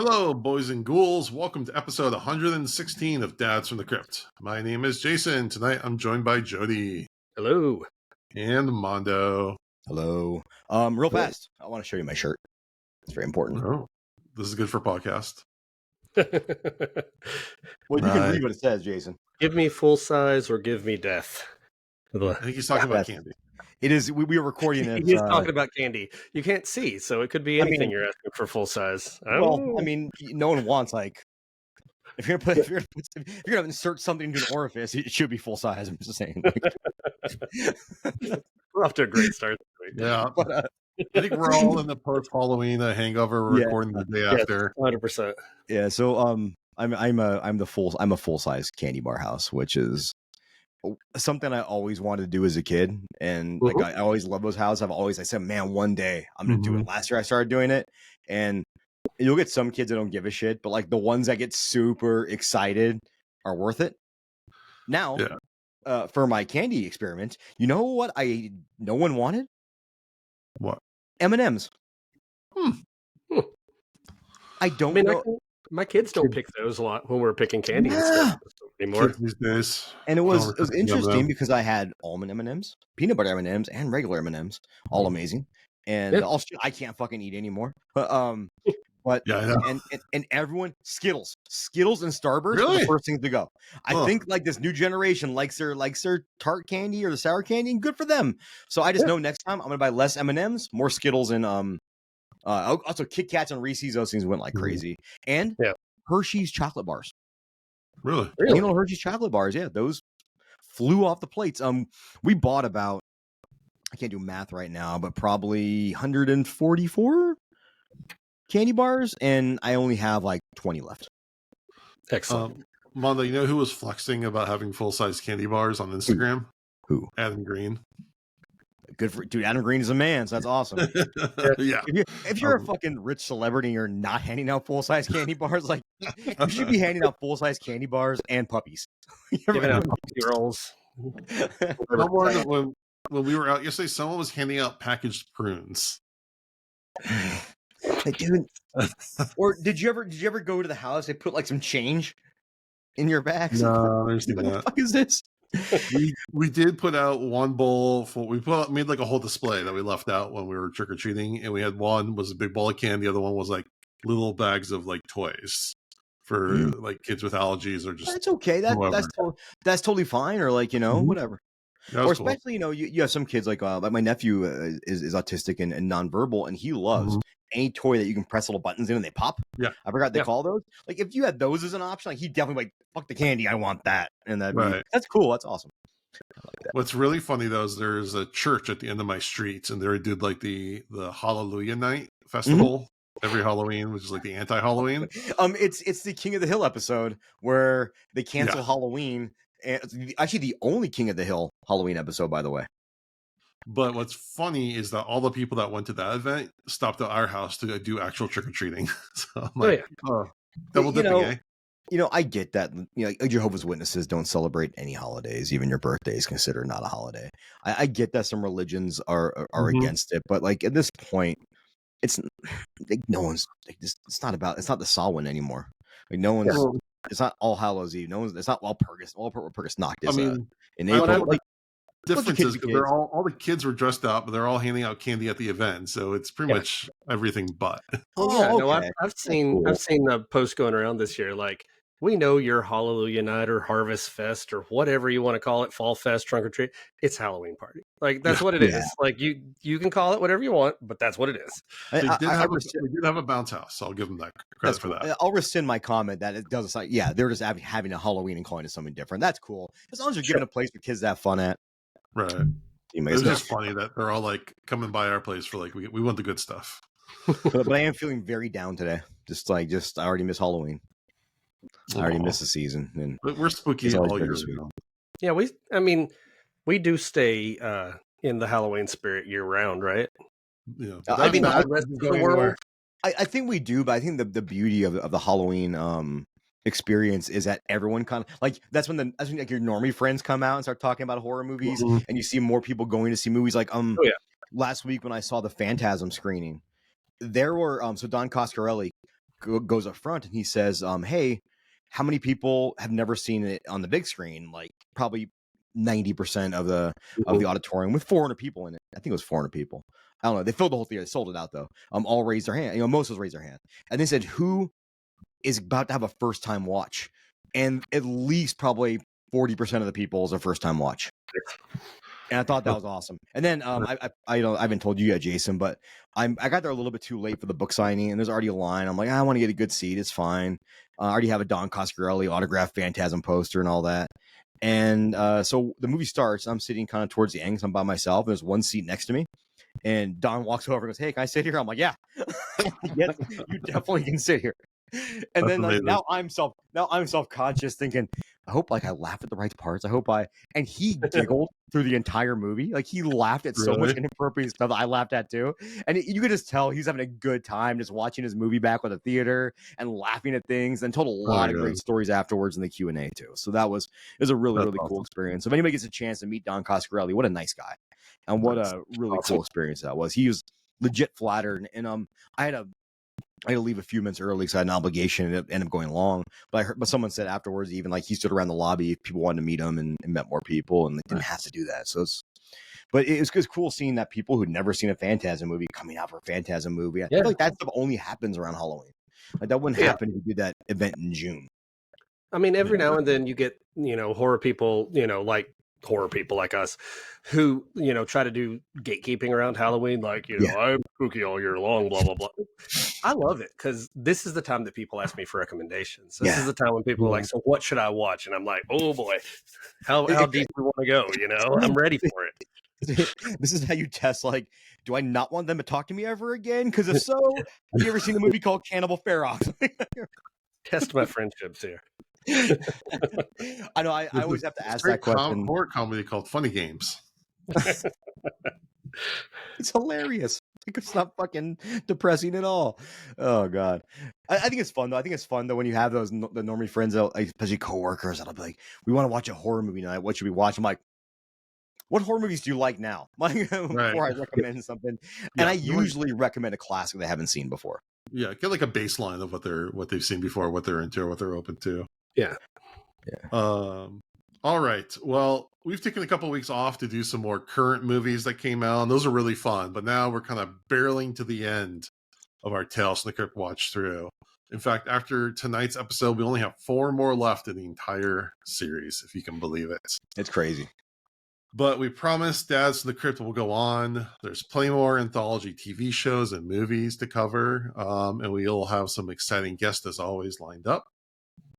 Hello, boys and ghouls. Welcome to episode 116 of Dads from the Crypt. My name is Jason. Tonight I'm joined by Jody. Hello. And Mondo. Hello. Real fast, I want to show you my shirt. It's very important. Oh, this is good for podcast. Well, you can read what it says, Jason. Give me full size or give me death. I think he's talking about candy. It is. We are recording it. He's talking about candy. You can't see, so it could be anything you're asking for full size. No one wants if you're gonna insert something into an orifice, it should be full size. I'm just saying. We're off to a great start. Yeah, but, I think we're all in the post-Halloween hangover. We're recording the day after. 100%. Yeah. So I'm a full size candy bar house, which is something I always wanted to do as a kid, and I always love those houses. I said, man, one day I'm gonna do it. Last year I started doing it, and you'll get some kids that don't give a shit, but the ones that get super excited are worth it. Now, for my candy experiment, you know what? No one wanted. What? M&Ms. I don't know. My kids don't pick those a lot when we're picking candy and stuff anymore these days. And it was interesting because I had almond M&Ms, peanut butter M&Ms, and regular M&Ms, all amazing. And all shit I can't fucking eat anymore. But and everyone Skittles and Starburst are the first things to go. I think this new generation likes their tart candy or the sour candy, and good for them. So I just know next time I'm gonna buy less M&Ms, more Skittles, and also Kit Kats and Reese's. Those things went like crazy. And Hershey's chocolate bars. Really? You know, Hershey's chocolate bars. Yeah, those flew off the plates. We bought about, I can't do math right now, but probably 144 candy bars, and I only have 20 left. Excellent. Mondo, you know who was flexing about having full-size candy bars on Instagram? Who? Adam Green. Good for dude. Adam Green is a man, so that's awesome. Yeah. If you're a fucking rich celebrity and you're not handing out full-size candy bars, you should be handing out full-size candy bars and puppies. Giving out puppy rolls. When we were out yesterday, someone was handing out packaged prunes. Dude. Or did you ever go to the house? They put some change in your bags. No, there's what the fuck is this? We did put out one bowl made a whole display that we left out when we were trick-or-treating, and we had one was a big bowl of candy, the other one was little bags of toys for kids with allergies or just that's okay. That's totally fine, or whatever. Or especially cool. You have some kids like my nephew is autistic and nonverbal, and he loves any toy that you can press little buttons in and they pop. Yeah, I forgot they call those. If you had those as an option, he definitely fuck the candy, I want that, and that's cool. That's awesome. I like that. What's really funny though is there's a church at the end of my street, and they did the Hallelujah Night festival every Halloween, which is the anti-Halloween. It's the King of the Hill episode where they cancel Halloween. And it's actually the only King of the Hill Halloween episode, by the way. But what's funny is that all the people that went to that event stopped at our house to do actual trick-or-treating. So I'm double dipping, I get that. Jehovah's Witnesses don't celebrate any holidays. Even your birthday is considered not a holiday. I get that some religions are against it, but at this point, it's no one's it's not the Samhain anymore. No one's. It's not All Hallows Eve. It's not Walpurgis. Walpurgis Nacht is in April. Difference is they're all the kids were dressed up, but they're all handing out candy at the event, so it's pretty much everything but. I've seen the post going around this year. We know your Hallelujah Night or Harvest Fest or whatever you want to call it, Fall Fest, Trunk or Treat. It's Halloween party. That's what it is. You can call it whatever you want, but that's what it is. We did have a bounce house, so I'll give them that credit for that. I'll rescind my comment that it doesn't. They're just having a Halloween and calling it something different. That's cool. As long as you're giving a place for kids to have fun at. Right. It was just funny that they're all coming by our place for we want the good stuff. But I am feeling very down today. Just I already miss Halloween. I already missed the season, and we're spooky all year. Yeah, we do stay in the Halloween spirit year round, right? Yeah, I think we do, but I think the beauty of the Halloween experience is that everyone kind of that's when your normie friends come out and start talking about horror movies, and you see more people going to see movies. Last week when I saw the Phantasm screening, there were so Don Coscarelli goes up front and he says, "Hey, how many people have never seen it on the big screen?" Like probably 90% of the auditorium with 400 people in it. I think it was 400 people. I don't know. They filled the whole theater. They sold it out though. All raised their hand. Most of us raised their hand, and they said, "Who is about to have a first time watch?" And at least probably 40% of the people is a first time watch. And I thought that was awesome. And then I haven't told you yet, Jason, but I got there a little bit too late for the book signing, and there's already a line. I'm like, I want to get a good seat. It's fine. I already have a Don Coscarelli autographed Phantasm poster and all that. And so the movie starts. I'm sitting kind of towards the end because I'm by myself. There's one seat next to me. And Don walks over and goes, "Hey, can I sit here?" I'm like, "Yeah." "Yes, you definitely can sit here." And then now I'm self-conscious thinking, I hope I laugh at the right parts. And he giggled through the entire movie. Like he laughed at so much inappropriate stuff that I laughed at too. And you could just tell he's having a good time just watching his movie back with the theater and laughing at things, and told a lot of great stories afterwards in the Q&A too. So it was a really cool experience. So if anybody gets a chance to meet Don Coscarelli, what a nice guy. And what a really cool experience that was. He was legit flattered. And I had to leave a few minutes early because I had an obligation, and it ended up going long. But someone said afterwards, even like he stood around the lobby if people wanted to meet him and met more people, and they didn't have to do that. So but it was cool seeing that people who'd never seen a Phantasm movie coming out for a Phantasm movie. I feel like that stuff only happens around Halloween. Like that wouldn't happen if you did that event in June. I mean, every now and then you get, horror people, like horror people like us who, try to do gatekeeping around Halloween. Like, I'm spooky all year long, blah, blah, blah. I love it because this is the time that people ask me for recommendations. This is the time when people are like, "So what should I watch?" And I'm like, "Oh boy, how deep do you want to go? I'm ready for it." This is how you test, like, do I not want them to talk to me ever again? Because if so, have you ever seen a movie called Cannibal Ferox? Test my friendships here. I know. I always have to ask that question. Horror comedy called Funny Games. It's hilarious. It's not fucking depressing at all. Oh god, I think it's fun though. I think it's fun though when you have the normie friends, especially coworkers, that'll be like, "We want to watch a horror movie tonight. What should we watch?" I'm like, "What horror movies do you like now?" Before I recommend something, and I usually recommend a classic they haven't seen before. Yeah, get like a baseline of what they've seen before, what they're into, or what they're open to. Yeah. All right. Well, we've taken a couple of weeks off to do some more current movies that came out, and those are really fun. But now we're kind of barreling to the end of our Tales from the Crypt watch through. In fact, after tonight's episode, we only have 4 more left in the entire series, if you can believe it. It's crazy. But we promised Dads from the Crypt will go on. There's plenty more anthology TV shows and movies to cover, and we'll have some exciting guests, as always, lined up.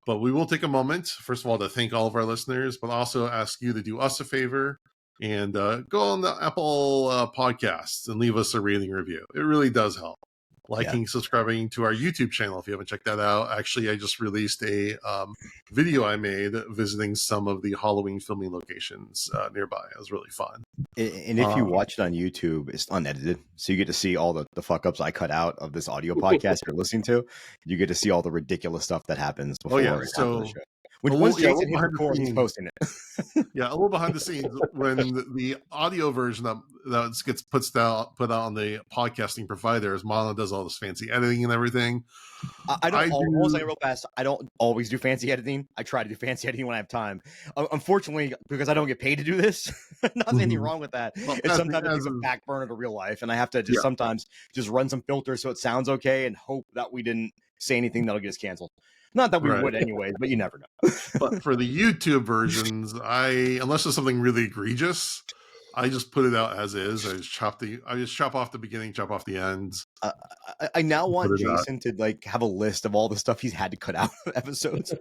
But we will take a moment, first of all, to thank all of our listeners, but also ask you to do us a favor and go on the Apple Podcasts and leave us a rating review. It really does help. Liking, subscribing to our YouTube channel if you haven't checked that out. Actually, I just released a video I made visiting some of the Halloween filming locations nearby. It was really fun. And if you watch it on YouTube, it's unedited. So you get to see all the fuck ups I cut out of this audio podcast you're listening to. You get to see all the ridiculous stuff that happens before and after the show. Once Jason hits record, he's posting it. Yeah, a little behind the scenes when the audio version that gets put out on the podcasting providers, Mono does all this fancy editing and everything. I don't always do fancy editing. I try to do fancy editing when I have time. Unfortunately, because I don't get paid to do this, not anything wrong with that. Well, it's sometimes it's a back burner to real life, and I have to just sometimes just run some filters so it sounds okay and hope that we didn't say anything that'll get us canceled. Not that we would anyways, but you never know. But for the YouTube versions, unless there's something really egregious, I just put it out as is. I just chop off the beginning, chop off the ends. I now want Jason to have a list of all the stuff he's had to cut out of episodes.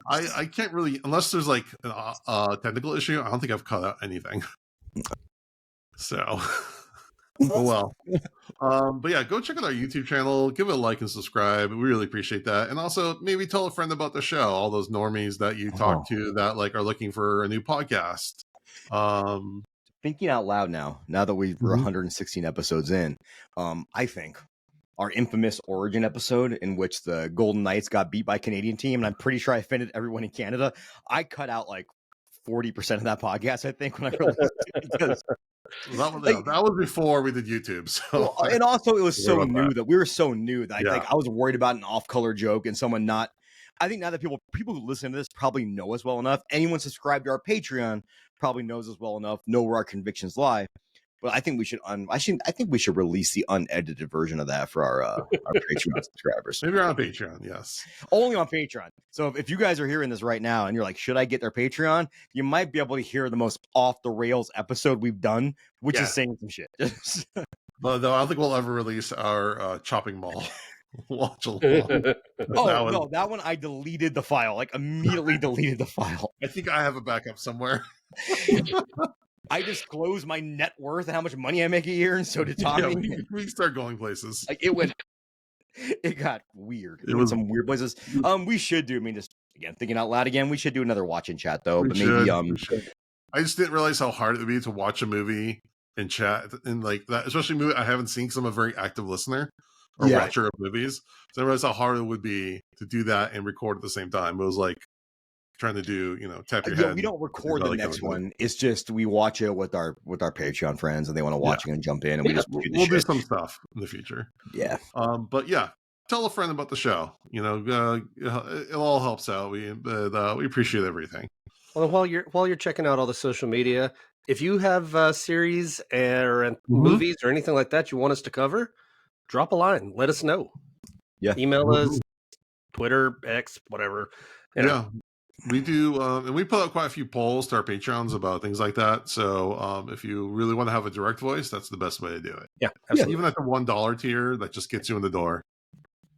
I can't really, unless there's a technical issue. I don't think I've cut out anything. So, well. But yeah, go check out our YouTube channel, give it a like and subscribe. We really appreciate that. And also maybe tell a friend about the show, all those normies that you talk to that are looking for a new podcast. Thinking out loud now that we're 116 episodes in, I think our infamous origin episode in which the Golden Knights got beat by a Canadian team, and I'm pretty sure I offended everyone in Canada. I cut out 40% of that podcast, I think, when I released it, because That was before we did YouTube. So well, and also it was so new that we were so new that like I was worried about an off-color joke and someone not. I think now that people who listen to this probably know us well enough. Anyone subscribed to our Patreon probably knows us well enough, know where our convictions lie. But I think we should I think we should release the unedited version of that for our Patreon subscribers. Maybe on Patreon, yes. Only on Patreon. So if you guys are hearing this right now and you're like, should I get their Patreon? You might be able to hear the most off the rails episode we've done, which is saying some shit. But no, I don't think we'll ever release our chopping mall. Watch along. That one I deleted the file, like immediately deleted the file. I think I have a backup somewhere. I disclosed my net worth and how much money I make a year, and so did Tommy. Yeah, we start going places. Like it got weird. It went some weird places. We should do. I mean, just again thinking out loud again. We should do another watch and chat though. But maybe I just didn't realize how hard it would be to watch a movie and chat and like that, especially a movie I haven't seen because I'm a very active listener or watcher of movies. So I realized how hard it would be to do that and record at the same time. It was like trying to do, tap your head. We don't record the next one. It's just we watch it with our Patreon friends, and they want to watch it and jump in, and we'll do some stuff in the future. Yeah. But yeah, tell a friend about the show. It all helps out. We appreciate everything. Well, while you're checking out all the social media, if you have series or movies or anything like that you want us to cover, drop a line. Let us know. Yeah. Email us, Twitter, X, whatever. Yeah. We do, and we put out quite a few polls to our Patreons about things like that. So if you really want to have a direct voice, that's the best way to do it. Yeah, absolutely. Even at the $1 tier, that just gets you in the door.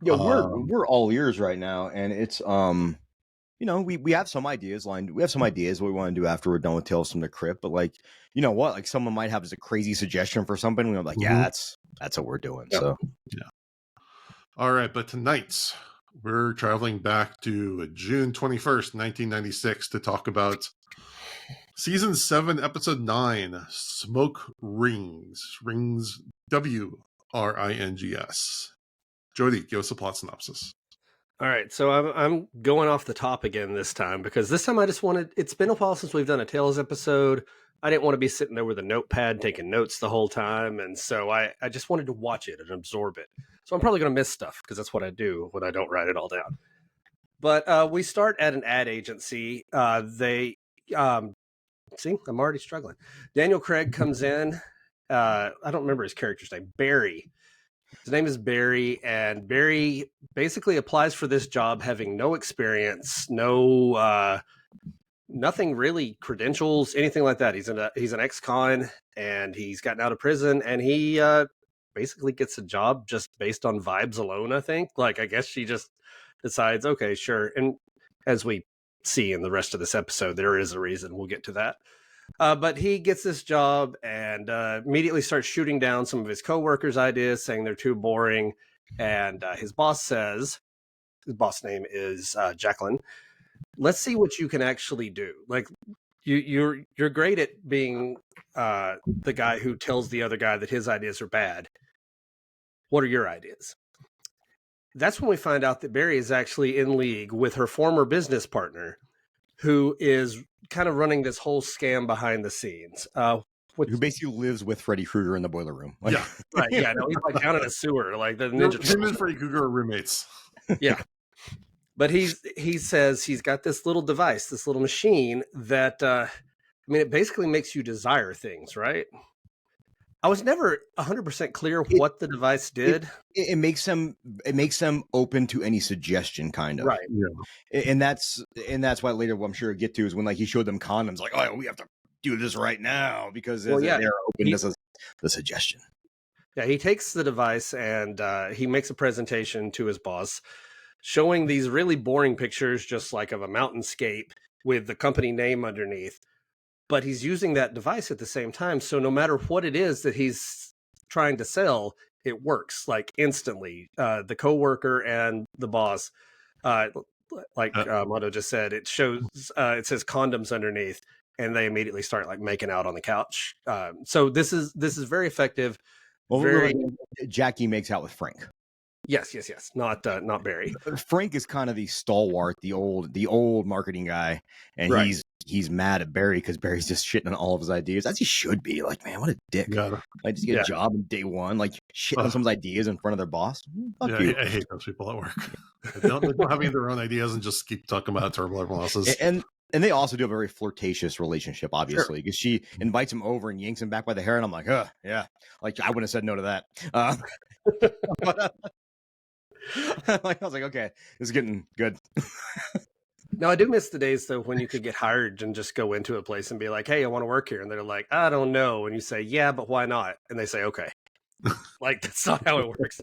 Yeah, we're all ears right now, and it's we have some ideas lined. We have some ideas what we want to do after we're done with Tales from the Crypt. But like, you know what? Like someone might have a crazy suggestion for something. We're like, that's what we're doing. Yeah. So yeah. All right, but tonight's. We're traveling back to June 21st, 1996 to talk about Season 7, Episode 9, Smoke Rings. Rings, W-R-I-N-G-S. Jody, give us a plot synopsis. All right, so I'm going off the top again this time, because this time I just wanted, it's been a while since we've done a Tales episode. I didn't want to be sitting there with a notepad taking notes the whole time, and so I just wanted to watch it and absorb it. So I'm probably going to miss stuff because that's what I do when I don't write it all down. But we start at an ad agency. See, I'm already struggling. Daniel Craig comes in. I don't remember his character's name. Barry. His name is Barry, and Barry basically applies for this job having no experience, nothing really, credentials, anything like that. He's an ex-con, and he's gotten out of prison, and he basically gets a job just based on vibes alone, I think. Like, I guess she just decides, okay, sure. And as we see in the rest of this episode, there is a reason. We'll get to that. But he gets this job and immediately starts shooting down some of his coworkers' ideas, saying they're too boring. And his boss name is Jacqueline. Let's see what you can actually do. Like, you're great at being the guy who tells the other guy that his ideas are bad. What are your ideas? That's when we find out that Barry is actually in league with her former business partner, who is kind of running this whole scam behind the scenes. Who basically lives with Freddy Krueger in the boiler room. Like, yeah, right. Yeah, no, he's like down in a sewer, like the Ninja Turtles. Him and Freddy Krueger are roommates. Yeah. But he says he's got this little device, this little machine that, it basically makes you desire things, right? I was never 100% clear what the device did. It makes them open to any suggestion, kind of. Right. Yeah. And that's why later, what I'm sure we'll get to is when like he showed them condoms, like, oh, we have to do this right now because they're open to the suggestion. Yeah, he takes the device and he makes a presentation to his boss, showing these really boring pictures, just like of a mountainscape with the company name underneath. But he's using that device at the same time. So no matter what it is that he's trying to sell, it works like instantly. The coworker and the boss, Mondo just said, it shows, it says condoms underneath, and they immediately start like making out on the couch. So this is very effective. Well, Jackie makes out with Frank. Yes. Not Barry. Frank is kind of the stalwart, the old marketing guy, and he's mad at Barry because Barry's just shitting on all of his ideas, as he should be. Like, man, what a dick! Yeah. Like, just get a job in day one, like shitting on someone's ideas in front of their boss. Fuck you. I hate those people at work. They don't have any of their own ideas and just keep talking about terrible everyone else's. And they also do a very flirtatious relationship, obviously, because she invites him over and yanks him back by the hair, and I'm like, yeah, like I wouldn't have said no to that. Like, I was like, okay, this is getting good. Now, I do miss the days, though, when you could get hired and just go into a place and be like, hey, I want to work here. And they're like, I don't know. And you say, yeah, but why not? And they say, okay. Like, that's not how it works.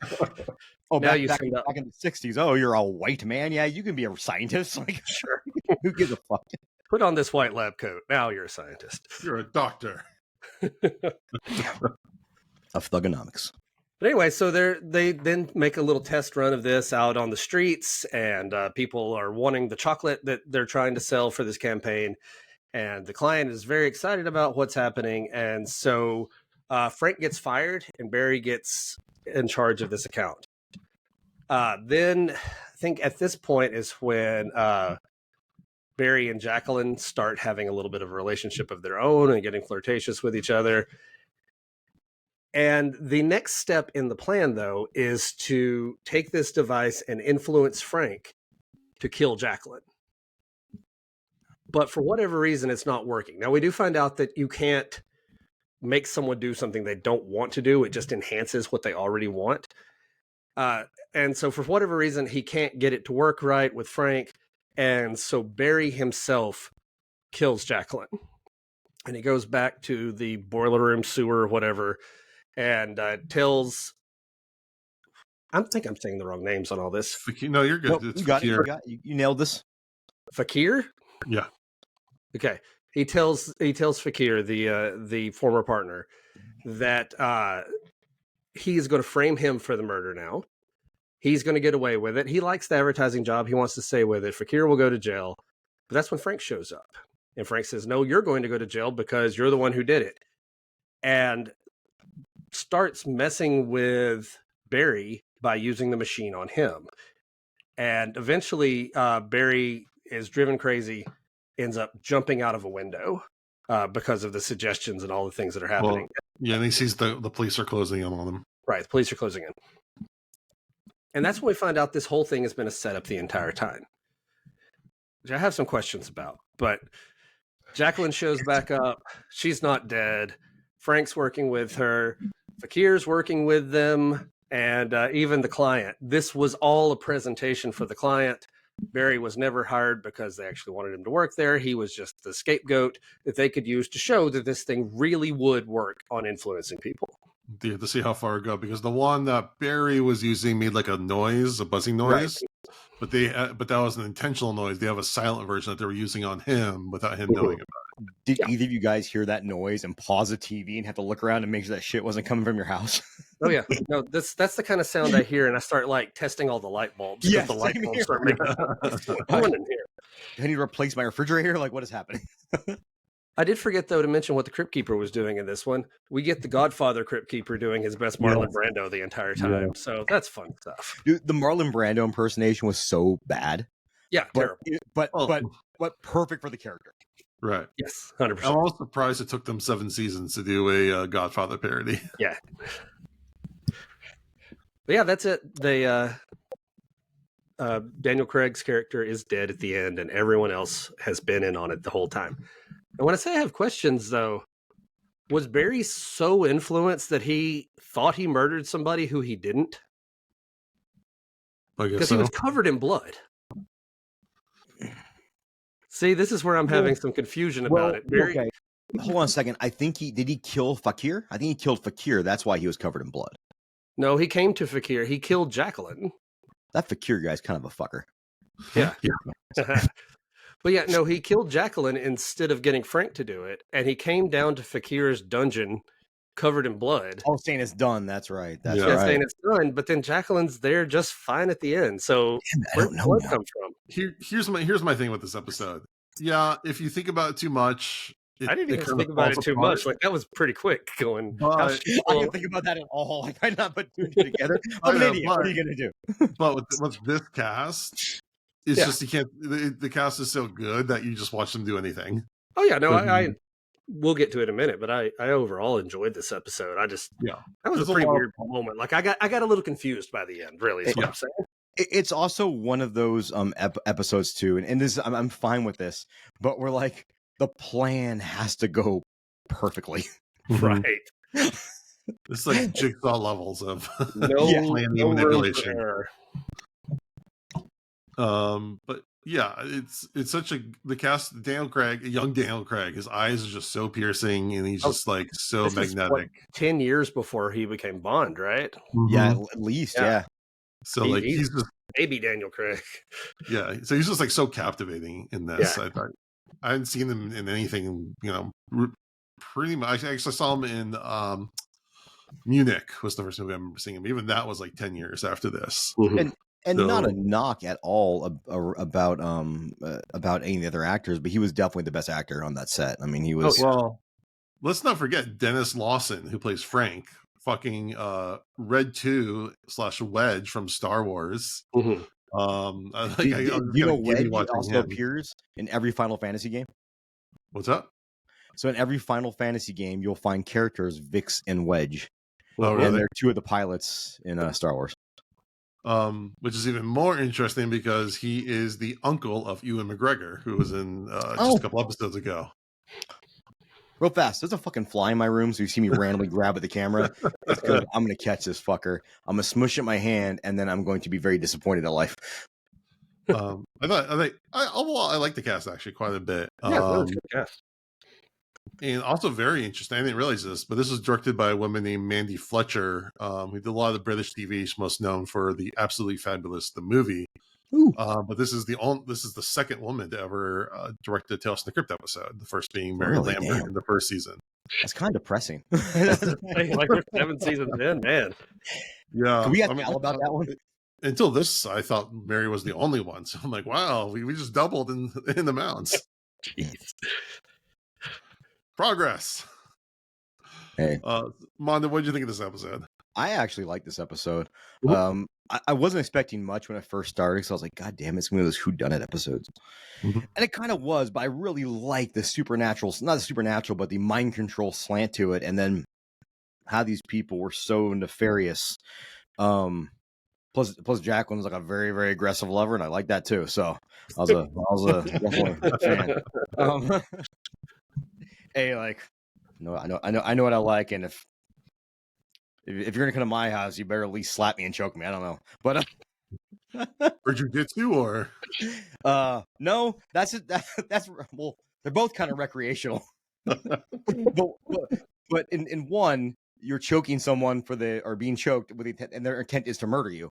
Oh, now back in the 60s. Oh, you're a white man. Yeah, you can be a scientist. Like, sure. Who gives a fuck? Put on this white lab coat. Now you're a scientist. You're a doctor. Of thugonomics. But anyway, so they then make a little test run of this out on the streets, and people are wanting the chocolate that they're trying to sell for this campaign. And the client is very excited about what's happening. And so Frank gets fired and Barry gets in charge of this account. Then I think at this point is when Barry and Jacqueline start having a little bit of a relationship of their own and getting flirtatious with each other. And the next step in the plan, though, is to take this device and influence Frank to kill Jacqueline. But for whatever reason, it's not working. Now, we do find out that you can't make someone do something they don't want to do. It just enhances what they already want. And so for whatever reason, he can't get it to work right with Frank. And so Barry himself kills Jacqueline. And he goes back to the boiler room sewer or whatever and tells... I think I'm saying the wrong names on all this. No, you're good. Nope, you got it. You nailed this. Fakir? Yeah. Okay. He tells Fakir, the former partner, that he's going to frame him for the murder now. He's going to get away with it. He likes the advertising job. He wants to stay with it. Fakir will go to jail. But that's when Frank shows up. And Frank says, no, you're going to go to jail because you're the one who did it. And starts messing with Barry by using the machine on him. And eventually Barry is driven crazy, ends up jumping out of a window because of the suggestions and all the things that are happening. Well, yeah, and he sees the police are closing in on him. Right, the police are closing in. And that's when we find out this whole thing has been a setup the entire time, which I have some questions about. But Jacqueline shows back up. She's not dead. Frank's working with her. Fakir's working with them. And even the client. This was all a presentation for the client. Barry was never hired because they actually wanted him to work there. He was just the scapegoat that they could use to show that this thing really would work on influencing people. You have to see how far it go, because the one that Barry was using made like a noise, a buzzing noise. Right. But that was an intentional noise. They have a silent version that they were using on him without him knowing about it. Did either of you guys hear that noise and pause the TV and have to look around and make sure that shit wasn't coming from your house? Oh yeah, no, that's the kind of sound I hear, and I start like testing all the light bulbs. Yes, the light bulbs start making. In here. Do I need to replace my refrigerator? Like, what is happening? I did forget, though, to mention what the Crypt Keeper was doing in this one. We get the Godfather Crypt Keeper doing his best Marlon Brando the entire time. So that's fun stuff. Dude, the Marlon Brando impersonation was so bad. Yeah, terrible. But perfect for the character. Right. Yes, 100%. I'm also surprised it took them 7 seasons to do a Godfather parody. Yeah. But yeah, that's it. They Daniel Craig's character is dead at the end, and everyone else has been in on it the whole time. And when I say I have questions, though, was Barry so influenced that he thought he murdered somebody who he didn't? Because he was covered in blood. See, this is where I'm having some confusion about it. Barry... Okay. Hold on a second. I think did he kill Fakir? I think he killed Fakir. That's why he was covered in blood. No, he came to Fakir. He killed Jacqueline. That Fakir guy's kind of a fucker. Yeah. But yeah, no, he killed Jacqueline instead of getting Frank to do it. And he came down to Fakir's dungeon covered in blood. Oh, saying it's done. That's right. That's right. Saying it's done. But then Jacqueline's there just fine at the end. So where did blood come from? Here's my thing with this episode. Yeah, if you think about it too much... I didn't even think about it too much. Like, that was pretty quick going. I didn't think about that at all. Like, I not put two together. I'm an idiot. What are you going to do? But with this cast, it's just you can't. The cast is so good that you just watch them do anything. Oh yeah, no, I we'll get to it in a minute, but I overall enjoyed this episode. That was a pretty weird moment. Like I got a little confused by the end. Really, is what I'm saying. It's also one of those episodes too, and this I'm fine with this, but we're like the plan has to go perfectly, right? It's like jigsaw levels of planning manipulation. But yeah, it's such the cast. Daniel Craig, young Daniel Craig, his eyes are just so piercing, and he's just like so magnetic. 10 years before he became Bond, right? Yeah, at least, yeah. So he's just baby Daniel Craig. Yeah, so he's just like so captivating in this. I thought I hadn't seen him in anything, pretty much. I actually saw him in Munich was the first movie I remember seeing him. Even that was like 10 years after this. And not a knock at all about any of the other actors, but he was definitely the best actor on that set. I mean, he was. Well, let's not forget Denis Lawson, who plays Frank, fucking Red 2/Wedge from Star Wars. You know, Wedge also appears in every Final Fantasy game. What's up? So in every Final Fantasy game, you'll find characters Vix and Wedge. Oh, really? And they're two of the pilots in Star Wars. Which is even more interesting because he is the uncle of Ewan McGregor, who was in just a couple episodes ago. Real fast, there's a fucking fly in my room, so you see me randomly grab at the camera. It's good. I'm going to catch this fucker. I'm going to smush it in my hand, and then I'm going to be very disappointed at life. I like the cast actually quite a bit. Yeah, that was a good cast. And also very interesting. I didn't realize this, but this was directed by a woman named Mandie Fletcher, who did a lot of the British TV. She's most known for the Absolutely Fabulous, the movie. But this is the second woman to ever direct a Tales from the Crypt episode. The first being Mary Lemper in the first season. That's kind of depressing. Like we're 7 seasons in, man. Yeah, can we ask Al about that one? Until this, I thought Mary was the only one. So I'm like, wow, we just doubled in the amounts. Jeez. Progress. Hey, Monda, what did you think of this episode? I actually like this episode. I wasn't expecting much when it first started, so I was like, God damn, it's one of those whodunit episodes. And it kind of was, but I really like the supernatural, not the supernatural, but the mind control slant to it, and then how these people were so nefarious. Plus Jacqueline's like a very, very aggressive lover, and I like that too. So I was definitely a fan. Hey, like, no, I know what I like, and if you're gonna come to my house, you better at least slap me and choke me. I don't know, but or jujitsu, or no, that's it. That's well, they're both kind of recreational. but in one, you're choking someone or being choked with intent, and their intent is to murder you.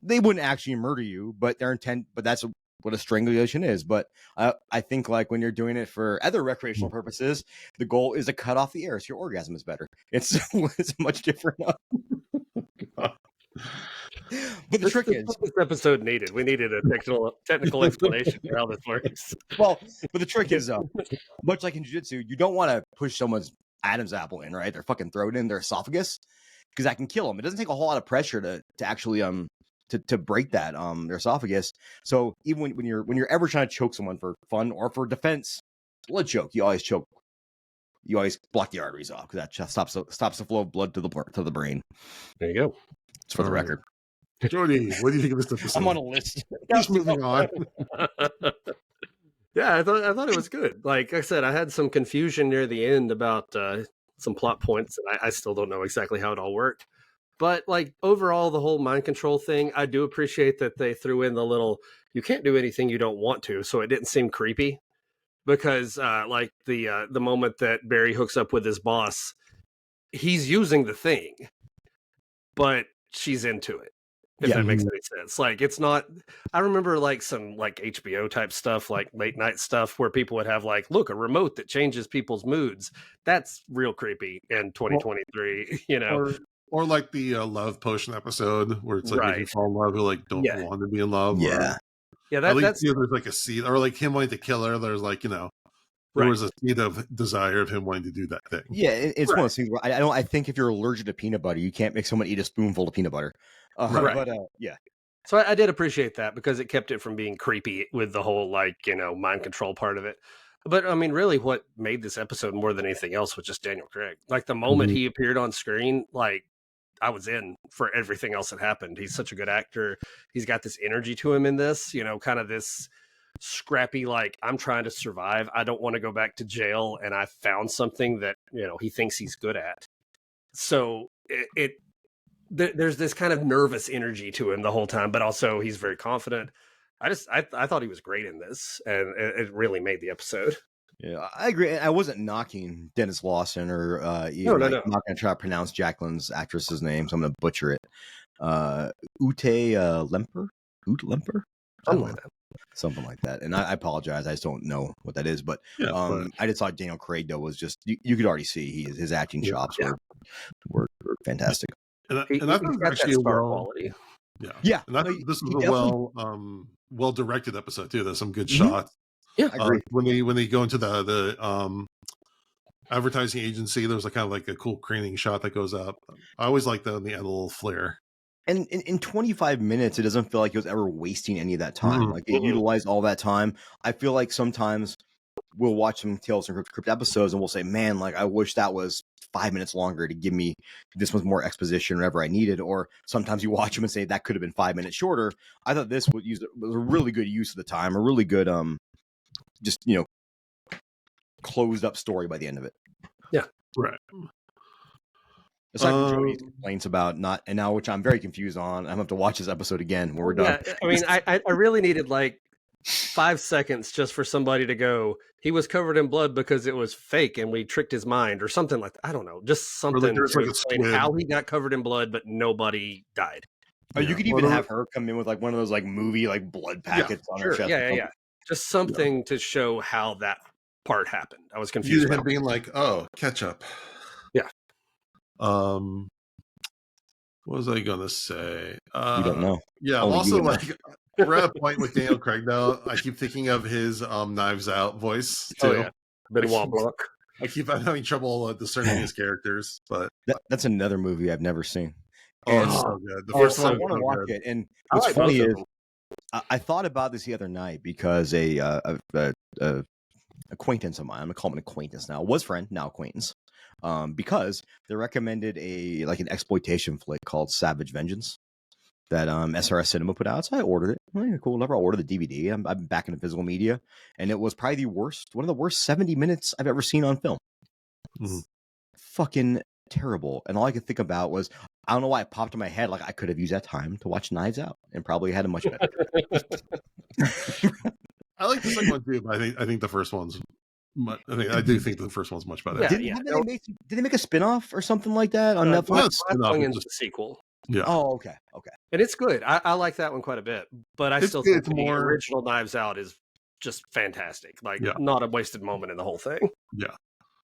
They wouldn't actually murder you, but that's what a strangulation is. But I think like when you're doing it for other recreational purposes, the goal is to cut off the air so your orgasm is better. It's much different. But the trick is this episode needed. We needed a technical explanation for how this works. Well, but the trick is, much like in jiu-jitsu, you don't want to push someone's Adam's apple in, right? Their fucking throat in their esophagus, because that can kill them. It doesn't take a whole lot of pressure to actually to break that their esophagus. So even when you're ever trying to choke someone for fun or for defense, blood choke, you always choke. You always block the arteries off because that just stops the flow of blood to the brain. There you go. It's for the record. Jody, what do you think of this episode? I'm on a list. Just moving on. Yeah, I thought it was good. Like I said, I had some confusion near the end about some plot points, and I still don't know exactly how it all worked. But like overall, the whole mind control thing, I do appreciate that they threw in the little, you can't do anything you don't want to, so it didn't seem creepy. Because like the moment that Barry hooks up with his boss, he's using the thing, but she's into it. If that makes any sense. Like it's not, I remember like some like HBO type stuff, like late night stuff where people would have like, look, a remote that changes people's moods. That's real creepy in 2023, you know. Or like the love potion episode where it's like if you fall in love, you like don't want to be in love. Yeah. Yeah, that's there's like a seed, or like him wanting to kill her. There's like, there was a seed of desire of him wanting to do that thing. Yeah, it's one of those things where I think if you're allergic to peanut butter, you can't make someone eat a spoonful of peanut butter. But yeah. So I did appreciate that because it kept it from being creepy with the whole like, mind control part of it. But I mean, really, what made this episode more than anything else was just Daniel Craig. Like the moment he appeared on screen, like I was in for everything else that happened. He's such a good actor. He's got this energy to him in this, you know, kind of this scrappy, like, I'm trying to survive. I don't want to go back to jail. And I found something that, you know, he thinks he's good at. So there's this kind of nervous energy to him the whole time, but also he's very confident. I thought he was great in this, and it really made the episode. Yeah, I agree. I wasn't knocking Denis Lawson or No. I'm not going to try to pronounce Jacqueline's actress's name, so I'm going to butcher it. Lemper? Lemper? Something like that. And I apologize. I just don't know what that is. But I just thought Daniel Craig, though, was just, you could already see his acting chops were fantastic. And I thought it was actually star quality. Yeah. And this was a well directed episode too. There's some good shots. Yeah, I agree. When they go into the advertising agency, there's kind of like a cool craning shot that goes up. I always like that in the end, a little flare. And in 25 minutes, it doesn't feel like it was ever wasting any of that time. Like it utilized all that time. I feel like sometimes we'll watch some Tales from Crypt episodes and we'll say, man, like I wish that was 5 minutes longer to give me this was more exposition whenever I needed. Or sometimes you watch them and say that could have been 5 minutes shorter. I thought this was a really good use of the time, a really good just, you know, closed up story by the end of it. Yeah, right. Aside from Jody's complaints about not, and now which I'm very confused on. I'm gonna have to watch this episode again when we're done. Yeah, I mean, I really needed like 5 seconds just for somebody to go, he was covered in blood because it was fake and we tricked his mind or something like that. I don't know, just something to explain how he got covered in blood, but nobody died. Oh, you could even have her come in with like one of those like movie like blood packets on her chest. Yeah. Just something to show how that part happened. I was confused. You had being like, oh, ketchup. Yeah. What was I gonna say? You don't know. Yeah, I'm also like we're at a point with Daniel Craig now. I keep thinking of his Knives Out voice too. Oh, yeah. Benoit Blanc. I'm having trouble discerning his characters, but that's another movie I've never seen. It's so good. The first one I want to watch it. And what's funny is I thought about this the other night because a acquaintance of mine, I'm gonna call him an acquaintance now, was friend, now acquaintance, because they recommended an exploitation flick called Savage Vengeance that SRS Cinema put out. So I ordered it. Yeah, cool, whatever. I ordered the DVD. I'm back into physical media, and it was probably one of the worst 70 minutes I've ever seen on film. Fucking terrible. And all I could think about was, I don't know why it popped in my head, like I could have used that time to watch Knives Out and probably had a much better. I like the second one too, but I think the first one's. I do think the first one's much better. Yeah, did they make a spin-off or something like that on Netflix? It's a sequel. Yeah. Oh, okay. And it's good. I like that one quite a bit, but I still think the original Knives Out is just fantastic. Like, not a wasted moment in the whole thing. Yeah.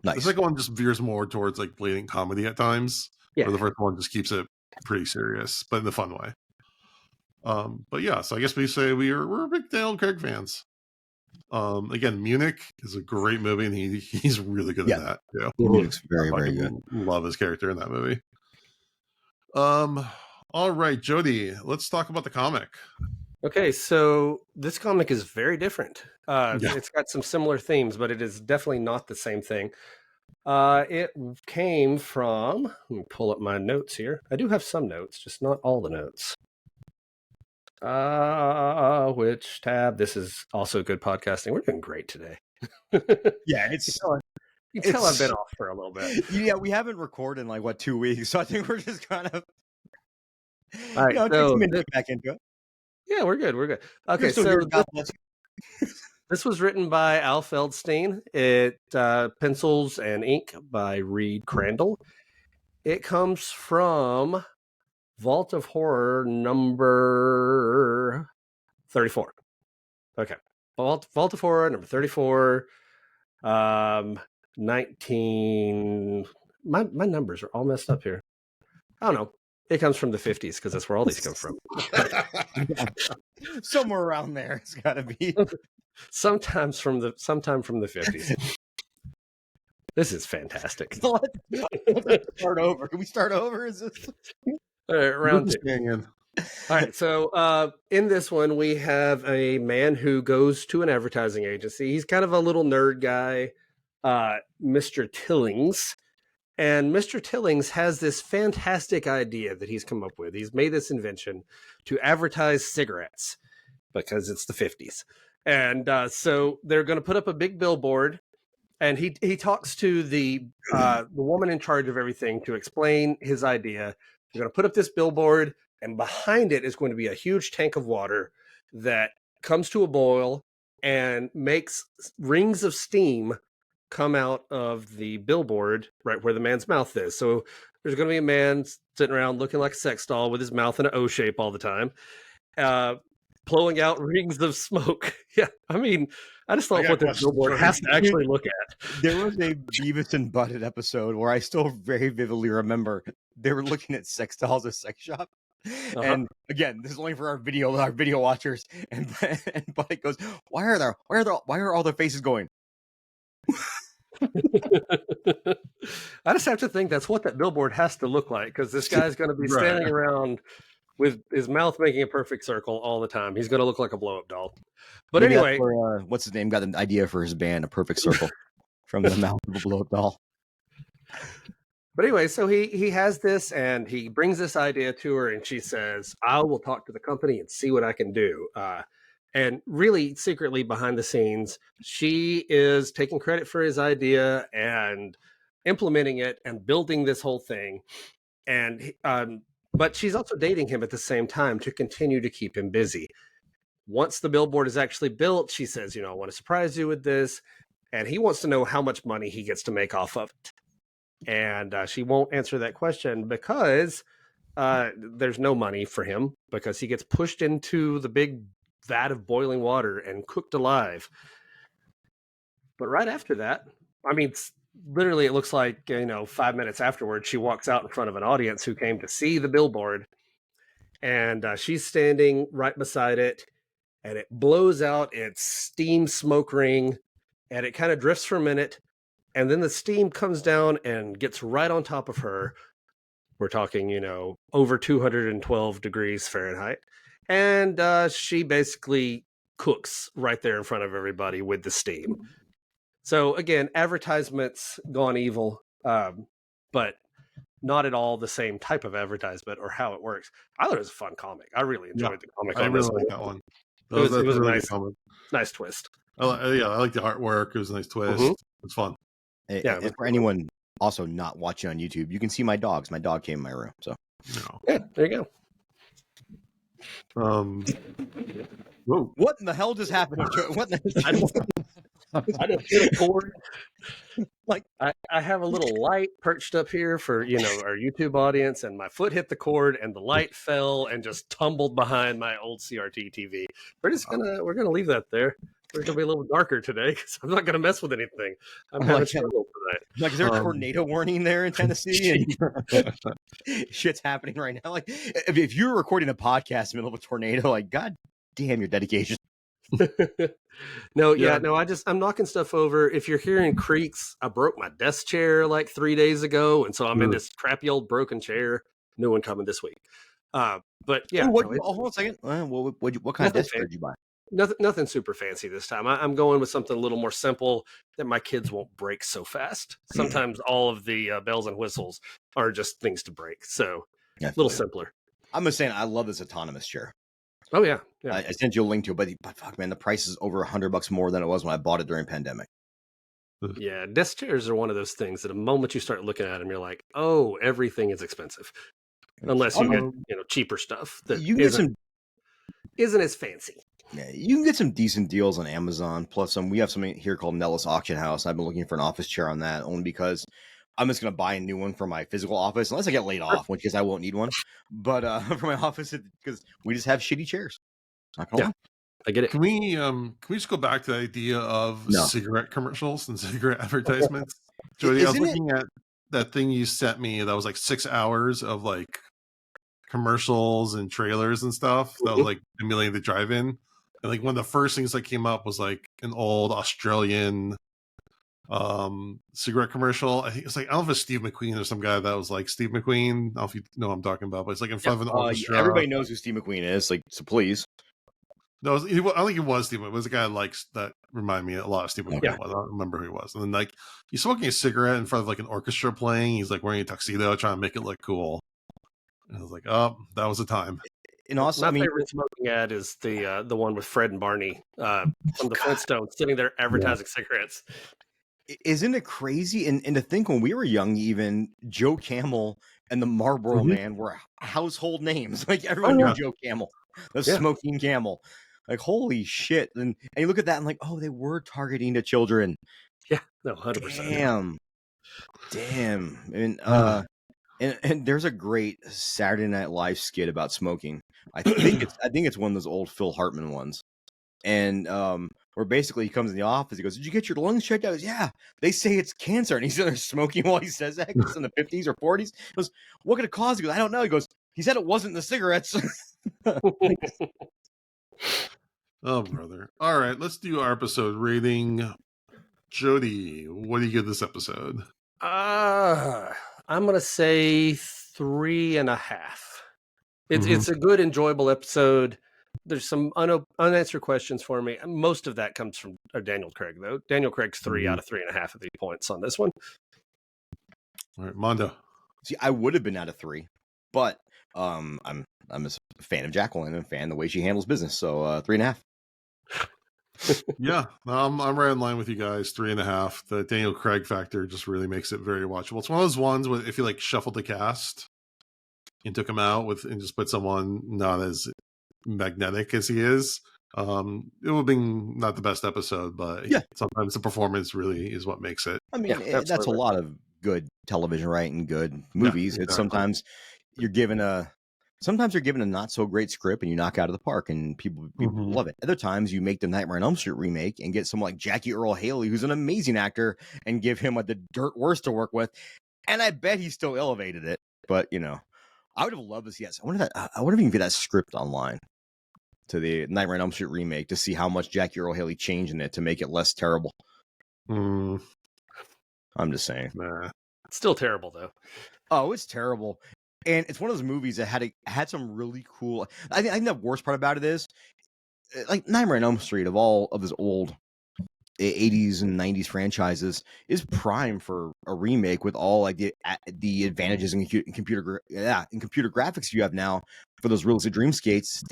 Nice. The second one just veers more towards like blatant comedy at times. Yeah. Where the first one just keeps it pretty serious, but in the fun way. But yeah, so I guess we say we're big Daniel Craig fans. Again, Munich is a great movie, and he's really good at that. Yeah, Munich's very, very good. Love his character in that movie. All right, Jody, let's talk about the comic. Okay, so this comic is very different. It's got some similar themes, but it is definitely not the same thing. It came from, let me pull up my notes here. I do have some notes, just not all the notes. Which tab? This is also good podcasting. We're doing great today. Yeah, it's you tell I've been off for a little bit. Yeah, we haven't recorded in like 2 weeks, so I think we're just kind of all right. So back into it. Yeah, we're good. Okay, so this was written by Al Feldstein. It pencils and ink by Reed Crandall. It comes from Vault of Horror number 34. Okay. Vault of Horror number 34. 19. My numbers are all messed up here. I don't know. It comes from the 50s because that's where all these come from. Somewhere around there, it's got to be. Sometime from the 50s. This is fantastic. Let's start over. Can we start over? Is this round two? All right, so in this one, we have a man who goes to an advertising agency. He's kind of a little nerd guy, Mr. Tillings. And Mr. Tillings has this fantastic idea that he's come up with. He's made this invention to advertise cigarettes because it's the 50s. And so they're going to put up a big billboard. And he talks to the woman in charge of everything to explain his idea. They're going to put up this billboard, and behind it is going to be a huge tank of water that comes to a boil and makes rings of steam come out of the billboard right where the man's mouth is. So there's going to be a man sitting around looking like a sex doll with his mouth in an O shape all the time, blowing out rings of smoke. Yeah, I mean, I just thought what this billboard has to actually look at. There was a Beavis and Butthead episode where I still very vividly remember they were looking at sex dolls at a sex shop. And again, this is only for our video watchers. And Butthead goes, "Why are all their faces going?" I just have to think that's what that billboard has to look like, because this guy's going to be standing around with his mouth making a perfect circle all the time. He's going to look like a blow-up doll. But maybe anyway, where, what's his name got an idea for his band, A Perfect Circle, from the mouth of a blow-up doll. But anyway, so he has this, and he brings this idea to her, and she says, "I will talk to the company and see what I can do." And really secretly behind the scenes, she is taking credit for his idea and implementing it and building this whole thing. And but she's also dating him at the same time to continue to keep him busy. Once the billboard is actually built, she says, "I want to surprise you with this." And he wants to know how much money he gets to make off of it. And she won't answer that question because there's no money for him, because he gets pushed into the big vat of boiling water and cooked alive. But right after that, I mean, literally it looks like 5 minutes afterwards, she walks out in front of an audience who came to see the billboard, and she's standing right beside it, and it blows out its steam smoke ring, and it kind of drifts for a minute, and then the steam comes down and gets right on top of her. We're talking over 212 degrees Fahrenheit. And she basically cooks right there in front of everybody with the steam. So again, advertisements gone evil, but not at all the same type of advertisement or how it works. I thought it was a fun comic. I really enjoyed the comic. I really like that one. It was a nice twist. I like the artwork. It was a nice twist. Mm-hmm. It's fun. Yeah, and for anyone also not watching on YouTube, you can see my dogs. My dog came in my room. So yeah, there you go. Whoa. What in the hell just happened? What I don't hit a cord. Like I have a little light perched up here for our YouTube audience, and my foot hit the cord, and the light fell and just tumbled behind my old CRT TV. We're gonna leave that there. We're gonna be a little darker today because I'm not gonna mess with anything. I'm having trouble tonight. Like, is there a tornado warning there in Tennessee? Shit's happening right now. Like, if you're recording a podcast in the middle of a tornado, like, god damn your dedication. No, I'm knocking stuff over. If you're hearing creaks, I broke my desk chair like 3 days ago, and so I'm in this crappy old broken chair. New one coming this week. But yeah. Hold on a second. What kind of desk chair did you buy? Nothing super fancy this time. I'm going with something a little more simple that my kids won't break so fast. Sometimes all of the bells and whistles are just things to break. So a little simpler. I'm just saying, I love this autonomous chair. Oh yeah. I sent you a link to it, but fuck, man, the price is over $100 more than it was when I bought it during pandemic. Yeah, desk chairs are one of those things that the moment you start looking at them, you're like, oh, everything is expensive, unless you get cheaper stuff that isn't as fancy. Yeah, you can get some decent deals on Amazon. Plus, we have something here called Nellis Auction House. I've been looking for an office chair on that only because I'm just going to buy a new one for my physical office, unless I get laid off, which is I won't need one. But for my office, because we just have shitty chairs. Not gonna lie. I get it. Can we just go back to the idea of cigarette commercials and cigarette advertisements? Jody, I was looking at that thing you sent me that was like 6 hours of like commercials and trailers and stuff that was like emulating the drive-in. And like one of the first things that came up was like an old Australian cigarette commercial. I think it's like, I don't know if it's Steve McQueen or some guy that was like Steve McQueen. I don't know if you know what I'm talking about, but it's like in front of an orchestra. Everybody knows who Steve McQueen is. Like, so please. No, I don't think it was Steve. It was a guy that reminded me a lot of Steve McQueen. Okay. I don't remember who he was. And then like he's smoking a cigarette in front of like an orchestra playing. He's like wearing a tuxedo, trying to make it look cool. And I was like, oh, that was a time. And also, my favorite smoking ad is the one with Fred and Barney from the Flintstones sitting there advertising cigarettes. Isn't it crazy? And to think when we were young, even Joe Camel and the Marlboro Man were household names. Like everyone knew Joe Camel, the smoking camel. Like holy shit! And you look at that and like, oh, they were targeting the children. Yeah, no, 100%. Damn. And there's a great Saturday Night Live skit about smoking. I think it's one of those old Phil Hartman ones. And where basically he comes in the office, he goes, "Did you get your lungs checked out?" He goes, "Yeah, they say it's cancer." And he's there smoking while he says that. It's in the 50s or 40s. He goes, "What could it cause?" He goes, "I don't know." He goes, "He said it wasn't the cigarettes." Oh, brother. All right, let's do our episode rating. Jody, what do you give this episode? I'm gonna say 3.5. It's a good, enjoyable episode. There's some unanswered questions for me. Most of that comes from Daniel Craig, though. Daniel Craig's 3 out of 3.5 of the points on this one. All right, Mondo. See, I would have been out of 3, but I'm a fan of Jacqueline and a fan of the way she handles business. So 3.5. Yeah, I'm right in line with you guys. 3.5. The Daniel Craig factor just really makes it very watchable. It's one of those ones where if you like shuffled the cast and took him out and just put someone not as magnetic as he is, it would have been not the best episode, but sometimes the performance really is what makes it. I mean, that's a lot of good television, right? And good movies. Exactly. It's sometimes you're given a not so great script and you knock out of the park and people love it. Other times you make the Nightmare on Elm Street remake and get someone like Jackie Earle Haley, who's an amazing actor, and give him the dirt worst to work with. And I bet he still elevated it. But I would have loved to see that. I wonder if you can get that script online to the Nightmare on Elm Street remake to see how much Jackie Earle Haley changed in it to make it less terrible. I'm just saying. Nah. It's still terrible though. Oh, it's terrible. And it's one of those movies that had some really cool. I think the worst part about it is, like Nightmare on Elm Street, of all of his old 80s and 90s franchises, is prime for a remake with all like the advantages in computer graphics you have now for those realistic dreamscapes.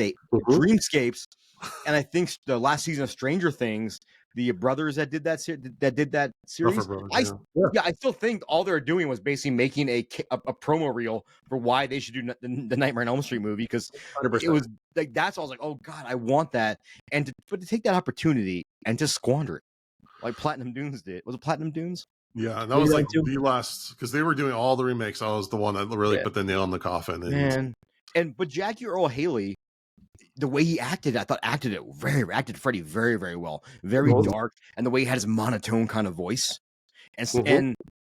And I think the last season of Stranger Things, the brothers that did that series, I still think all they're doing was basically making a promo reel for why they should do the Nightmare on Elm Street movie, because it was like that's all. I was like, oh god, I want that, and to take that opportunity and to squander it, like Platinum Dunes did. Was it Platinum Dunes? Yeah, that was like the last, because they were doing all the remakes. I was the one that really put the nail in the coffin. But Jackie Earle Haley, the way he acted, I thought acted Freddy very, very well, very dark, and the way he had his monotone kind of voice,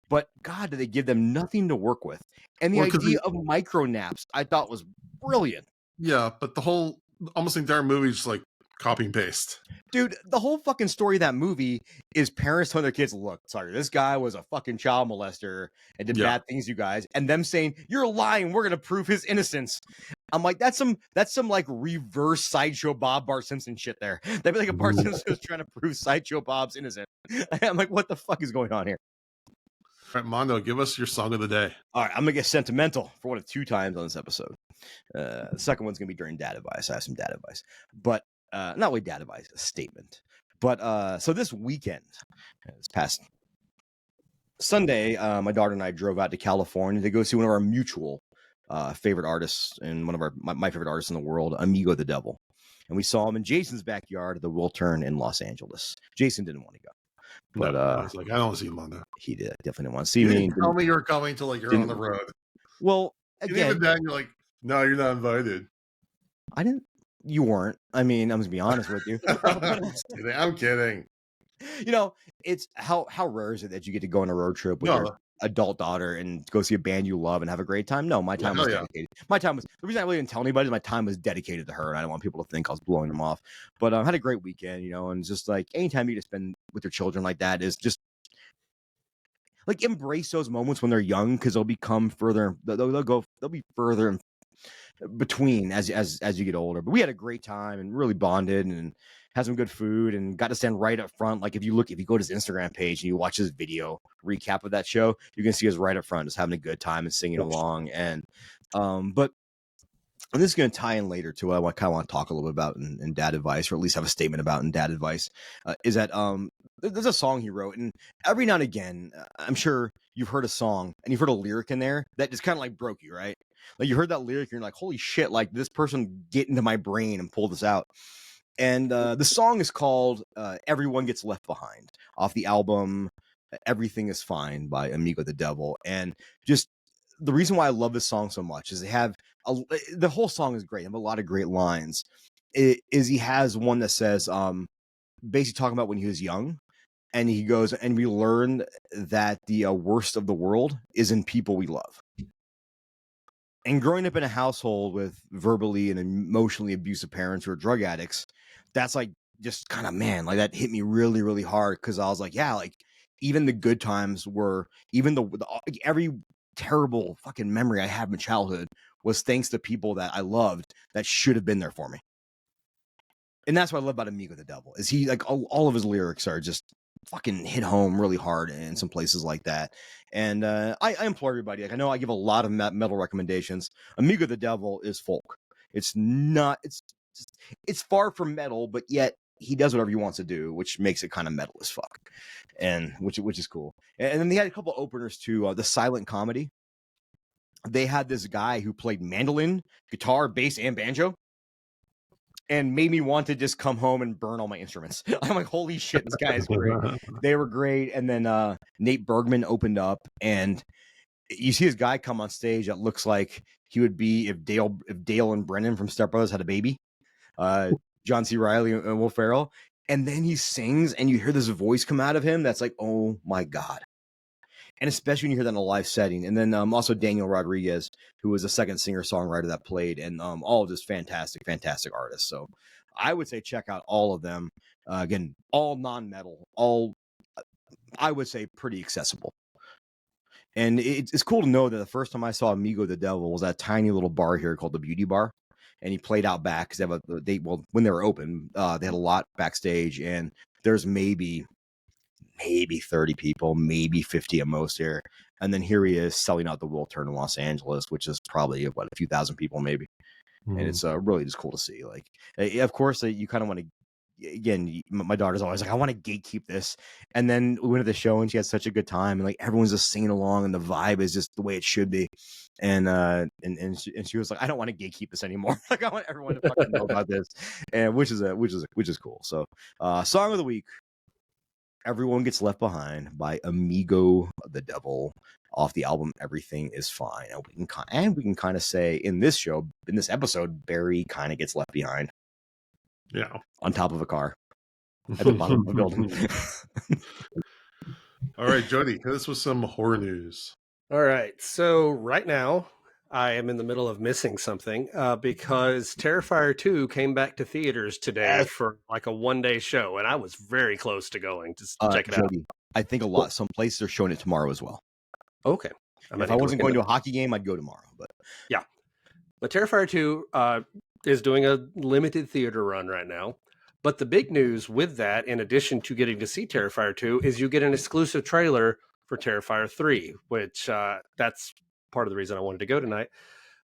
but God, did they give them nothing to work with? And the idea of micro naps, I thought was brilliant. Yeah, but the whole almost the entire movie is just like copy and paste. Dude, the whole fucking story of that movie is parents telling their kids, "Look, sorry, this guy was a fucking child molester and did bad things, you guys," and them saying, "You're lying. We're gonna prove his innocence." I'm like, that's some like reverse Sideshow Bob Bart Simpson shit there. That'd be like a Bart Simpson was trying to prove Sideshow Bob's innocent. I'm like, what the fuck is going on here? All right, Mondo, give us your song of the day. All right, I'm gonna get sentimental for one of 2 times on this episode. The second one's gonna be during dad advice. I have some dad advice, but not really dad advice, a statement. But so this weekend, this past Sunday, my daughter and I drove out to California to go see one of our mutual favorite artists, and one of my favorite artists in the world, Amigo the Devil. And we saw him in Jason's backyard at the Wiltern in Los Angeles. Jason didn't want to go. But I was like, I don't want to see him on that. He definitely didn't want to see me. Didn't tell me you were coming till like you're on the road. Well, again, even then you're like, no, you're not invited. I didn't. You weren't. I mean, I'm gonna be honest with you. I'm kidding. It's how rare is it that you get to go on a road trip with your adult daughter and go see a band you love and have a great time? No, my time was dedicated. My time was, the reason I really didn't tell anybody is my time was dedicated to her, and I don't want people to think I was blowing them off. But I had a great weekend, and just like anytime you get to spend with your children like that is just like embrace those moments when they're young, because they'll become further. They'll be further in between as you get older. But we had a great time and really bonded and had some good food and got to stand right up front. Like if you go to his Instagram page and you watch his video recap of that show, you can see us right up front just having a good time and singing along. And but and this is going to tie in later to what I kind of want to talk a little bit about in dad advice, or at least have a statement about in dad advice, is that there's a song he wrote, and every now and again, I'm sure you've heard a song and you've heard a lyric in there that just kind of like broke you, right? Like you heard that lyric and you're like, holy shit, like this person get into my brain and pull this out. And the song is called Everyone Gets Left Behind, off the album Everything Is Fine by Amigo the Devil. And just the reason why I love this song so much is the whole song is great. They have a lot of great lines. He has one that says, basically talking about when he was young, and he goes, and we learned that the worst of the world is in people we love. And growing up in a household with verbally and emotionally abusive parents who are drug addicts, that's like just kind of, man, like that hit me really, really hard, because I was like, yeah, like even the good times were, even every terrible fucking memory I have in childhood was thanks to people that I loved that should have been there for me. And that's what I love about Amigo the Devil, is he, like, all of his lyrics are just fucking hit home really hard in some places like that. And I implore everybody, like, I know I give a lot of metal recommendations. Amigo the Devil is folk. It's far from metal, but yet he does whatever he wants to do, which makes it kind of metal as fuck, and which is cool. And then they had a couple openers to the silent comedy. They had this guy who played mandolin, guitar, bass, and banjo, and made me want to just come home and burn all my instruments. I'm like, holy shit, this guy is great. They were great. And then Nate Bergman opened up, and you see this guy come on stage that looks like he would be if Dale and Brennan from Step Brothers had a baby. John C. Reilly and Will Ferrell. And then he sings, and you hear this voice come out of him that's like, oh my God. And especially when you hear that in a live setting. And then also Daniel Rodriguez, who was a second singer-songwriter that played, and all just fantastic artists. So I would say check out all of them. Again, all non-metal, all, I would say, pretty accessible. And it's cool to know that the first time I saw Amigo the Devil was that tiny little bar here called the Beauty Bar. And he played out back because when they were open, they had a lot backstage, and there's maybe 30 people, maybe 50 at most here. And then here he is selling out the World Tour in Los Angeles, which is probably a few thousand people maybe. And it's really just cool to see. Like, of course, you kind of want to, again, my daughter's always like, I want to gatekeep this. And then we went to the show and she had such a good time, and like everyone's just singing along, and the vibe is just the way it should be. And she was like, I don't want to gatekeep this anymore. Like, I want everyone to fucking know about this, and which is cool. So song of the week, Everyone Gets Left Behind by Amigo the Devil, off the album Everything Is Fine. And we can kind of say in this episode, Barry kind of gets left behind. Yeah. On top of a car at the bottom of a building. All right, Jody, hit us with some horror news. All right. So right now, I am in the middle of missing something because Terrifier 2 came back to theaters today for like a one-day show, and I was very close to going to check it Jody, out. I think some places are showing it tomorrow as well. Okay. If I wasn't going to a hockey game, I'd go tomorrow. But yeah. But Terrifier 2 is doing a limited theater run right now. But the big news with that, in addition to getting to see Terrifier 2, is you get an exclusive trailer for Terrifier 3, which that's part of the reason I wanted to go tonight.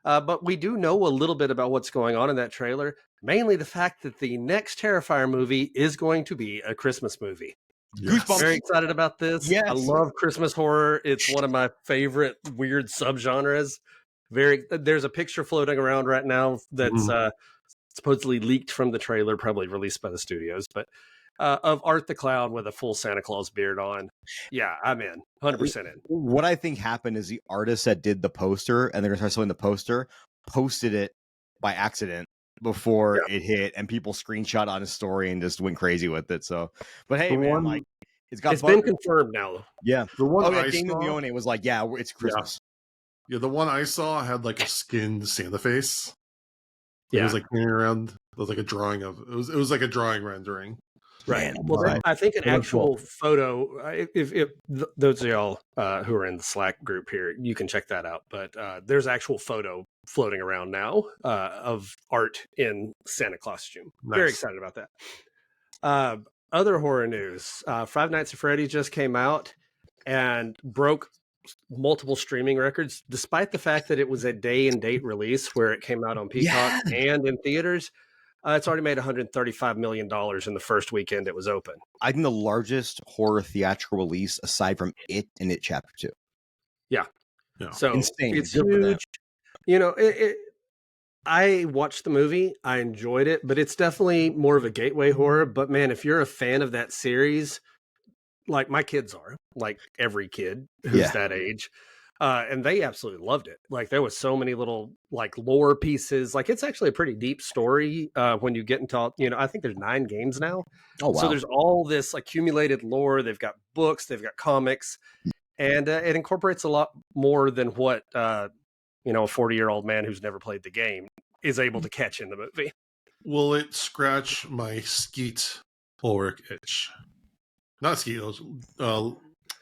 But we do know a little bit about what's going on in that trailer, mainly the fact that the next Terrifier movie is going to be a Christmas movie. Yes. Goosebumps. Very excited about this. Yes. I love Christmas horror. It's one of my favorite weird subgenres. There's a picture floating around right now that's supposedly leaked from the trailer, probably released by the studios, but of Art the Clown with a full Santa Claus beard on. Yeah, I'm in. 100% in. What I think happened is the artist that did the poster, and they're going to start selling the poster, posted it by accident before it hit, and people screenshot on his story and just went crazy with it. So, but hey, man, like, it's been confirmed now. Yeah. The one Damon Leone was like, yeah, it's Christmas. Yeah, the one I saw had like a skinned Santa face. Yeah. It was like hanging around. It was like a drawing of it was like a drawing rendering. Right. Man, Well, I think an actual cool. photo, if those of y'all who are in the Slack group here, you can check that out. But there's actual photo floating around now of art in Santa costume. Nice. Very excited about that. Other horror news. Five Nights at Freddy's just came out and broke multiple streaming records, despite the fact that it was a day and date release where it came out on Peacock and in theaters. It's already made $135 million in the first weekend it was open. I think the largest horror theatrical release aside from It and It Chapter 2. Yeah. So insane. It's huge. You know, I watched the movie. I enjoyed it, but it's definitely more of a gateway horror. But man, if you're a fan of that series, like my kids are, like every kid who's that age, and they absolutely loved it. Like there was so many little like lore pieces. Like it's actually a pretty deep story when you get into, I think there's 9 games now. Oh, wow. So there's all this accumulated lore. They've got books, they've got comics, and it incorporates a lot more than what, a 40-year-old man who's never played the game is able to catch in the movie. Will it scratch my Skeet Ulrich itch? Not Skeet,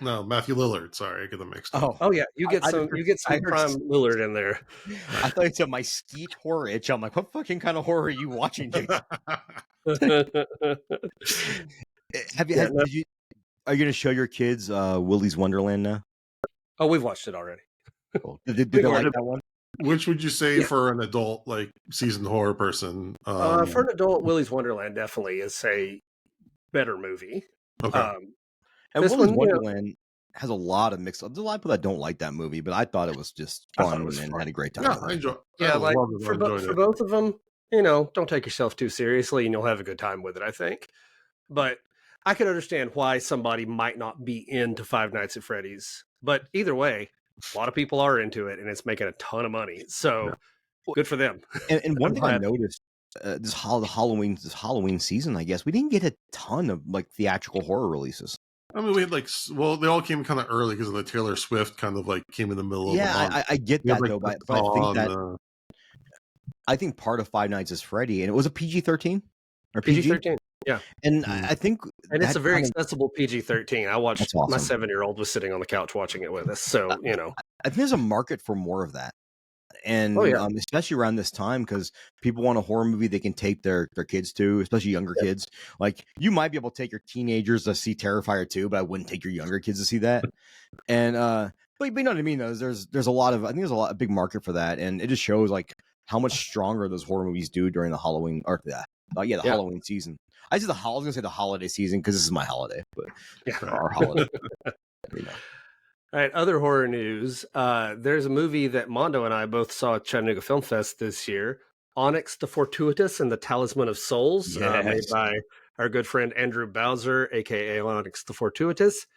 no, Matthew Lillard. Sorry, I get them mixed up. Oh yeah, you get some prime Lillard in there. I thought you said my Skeet horror itch. I'm like, what fucking kind of horror are you watching, dude? Are you going to show your kids Willy's Wonderland now? Oh, we've watched it already. Cool. Did they like that one? Which would you say for an adult, like seasoned horror person? For an adult, Willy's Wonderland definitely is a better movie. Okay. And Willy's Wonderland has a lot of mixed. There's a lot of people that don't like that movie, but I thought it was just fun and had a great time. Yeah, I enjoyed. Like for both of them, don't take yourself too seriously, and you'll have a good time with it, I think. But I can understand why somebody might not be into Five Nights at Freddy's. But either way, a lot of people are into it, and it's making a ton of money. So good for them. And one thing I noticed this Halloween season, I guess we didn't get a ton of like theatrical horror releases. I mean, we had they all came kind of early because of the Taylor Swift kind of like came in the middle of the month. I get that though, but I think part of Five Nights is Freddy, and it was a PG-13 or PG-13. Yeah, and I think, it's a very accessible PG-13. I watched. Awesome. My 7-year-old was sitting on the couch watching it with us, so I think there's a market for more of that, and especially around this time because people want a horror movie they can take their kids to, especially younger kids. Like you might be able to take your teenagers to see Terrifier 2, but I wouldn't take your younger kids to see that. And but you know what I mean? Though there's a big market for that, and it just shows like how much stronger those horror movies do during the Halloween Halloween season. I was gonna say the holiday season because this is my holiday, but our holiday. All right, other horror news. There's a movie that Mondo and I both saw at Chattanooga Film Fest this year, Onyx the Fortuitous and the Talisman of Souls, made by our good friend Andrew Bowser, aka Onyx the Fortuitous.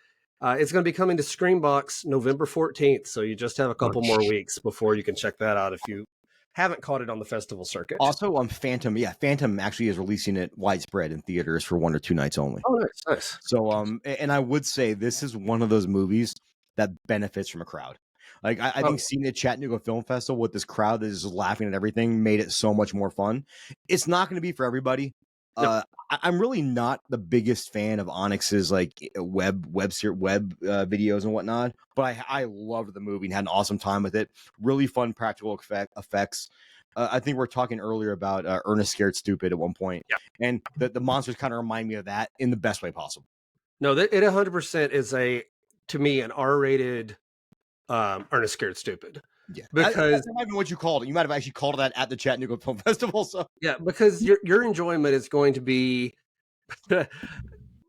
It's going to be coming to Screenbox November 14th, so you just have a couple more weeks before you can check that out if you haven't caught it on the festival circuit. Also, Phantom actually is releasing it widespread in theaters for 1 or 2 nights only. Oh, nice. So, and I would say this is one of those movies that benefits from a crowd. Like I think seeing the Chattanooga Film Festival with this crowd that is laughing at everything made it so much more fun. It's not going to be for everybody. No. I'm really not the biggest fan of Onyx's like web videos and whatnot, but I loved the movie and had an awesome time with it. Really fun practical effects. I think we were talking earlier about Ernest Scared Stupid at one point, and the monsters kind of remind me of that in the best way possible. No, it 100% is to me an R-rated Ernest Scared Stupid. Yeah, because that might be what you called it. You might have actually called that at the Chattanooga Film Festival. So because your enjoyment is going to be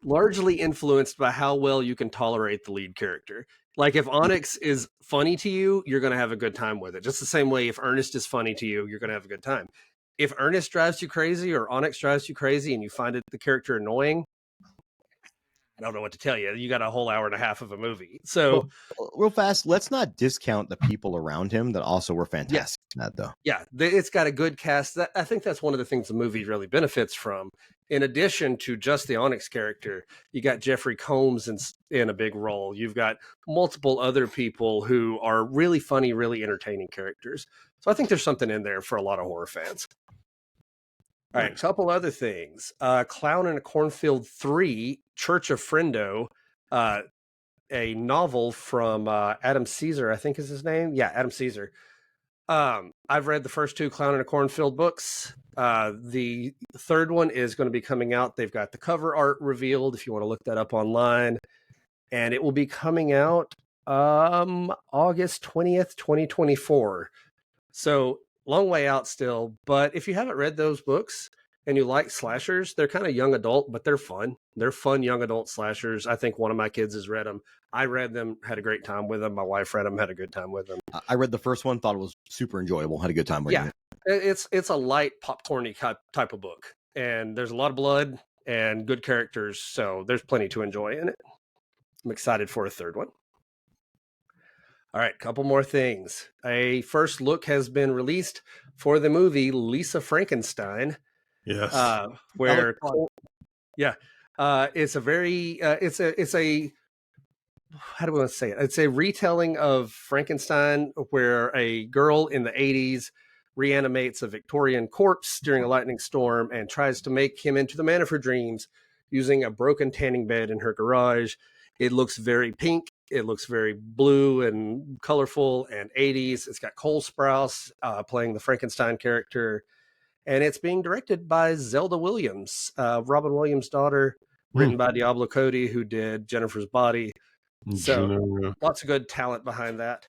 largely influenced by how well you can tolerate the lead character. Like if Onyx is funny to you, you're going to have a good time with it. Just the same way if Ernest is funny to you, you're going to have a good time. If Ernest drives you crazy or Onyx drives you crazy and you find the character annoying, I don't know what to tell you. You got a whole hour and a half of a movie. So real fast, let's not discount the people around him that also were fantastic in that though. Yeah, it's got a good cast. I think that's one of the things the movie really benefits from. In addition to just the Onyx character, you got Jeffrey Combs in a big role. You've got multiple other people who are really funny, really entertaining characters. So I think there's something in there for a lot of horror fans. All right, a couple other things. Clown in a Cornfield 3, Church of Friendo, a novel from Adam Caesar, I think is his name. Yeah, Adam Caesar. I've read the first 2 Clown in a Cornfield books. The third one is going to be coming out. They've got the cover art revealed if you want to look that up online. And it will be coming out August 20th, 2024. So long way out still. But if you haven't read those books and you like slashers, they're kind of young adult, but they're fun. They're fun young adult slashers. I think one of my kids has read them. I read them, had a great time with them. My wife read them, had a good time with them. I read the first one, thought it was super enjoyable, had a good time reading it. It's a light, popcorny type of book. And there's a lot of blood and good characters, so there's plenty to enjoy in it. I'm excited for a third one. All right, couple more things. A first look has been released for the movie Lisa Frankenstein. Yes. Where, it's a very, it's a, how do we want to say it? It's a retelling of Frankenstein where a girl in the 80s reanimates a Victorian corpse during a lightning storm and tries to make him into the man of her dreams using a broken tanning bed in her garage. It looks very pink. It looks very blue and colorful and 80s. It's got Cole Sprouse playing the Frankenstein character. And it's being directed by Zelda Williams, Robin Williams' daughter, written by Diablo Cody, who did Jennifer's Body. So lots of good talent behind that.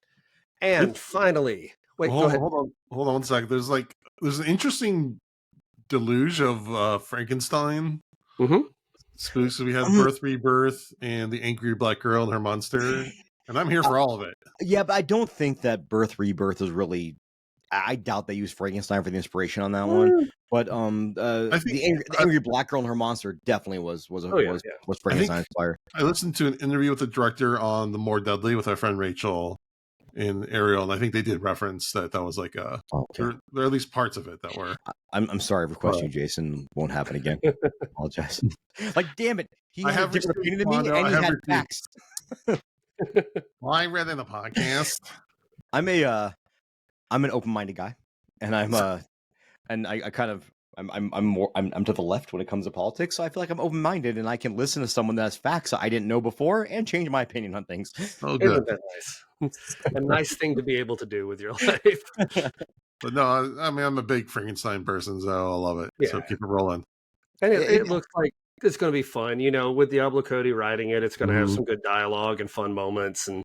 And finally, go ahead. Hold on 1 second. There's an interesting deluge of Frankenstein. Mm-hmm. So we had Birth, Rebirth, and the Angry Black Girl and her monster, and I'm here for all of it. Yeah, but I don't think that Birth, Rebirth is really. I doubt they used Frankenstein for the inspiration on that one. But the Angry Black Girl and her monster definitely was Frankenstein's fire. I listened to an interview with the director on The More Deadly with our friend Rachel in Ariel, and I think they did reference that was like there are at least parts of it that were. I'm sorry for questioning Jason. Won't happen again. Apologize. Like, damn it, he had a different opinion than me, and he had facts. Well, I read in the podcast. I'm an open-minded guy, and I'm to the left when it comes to politics. So I feel like I'm open-minded, and I can listen to someone that has facts I didn't know before and change my opinion on things. Oh, good. Isn't that nice? A nice thing to be able to do with your life. But no, I mean, I'm a big Frankenstein person, so I love it. Yeah. So keep it rolling. And it looks like it's going to be fun. You know, with Diablo Cody writing it, it's going to have some good dialogue and fun moments. And,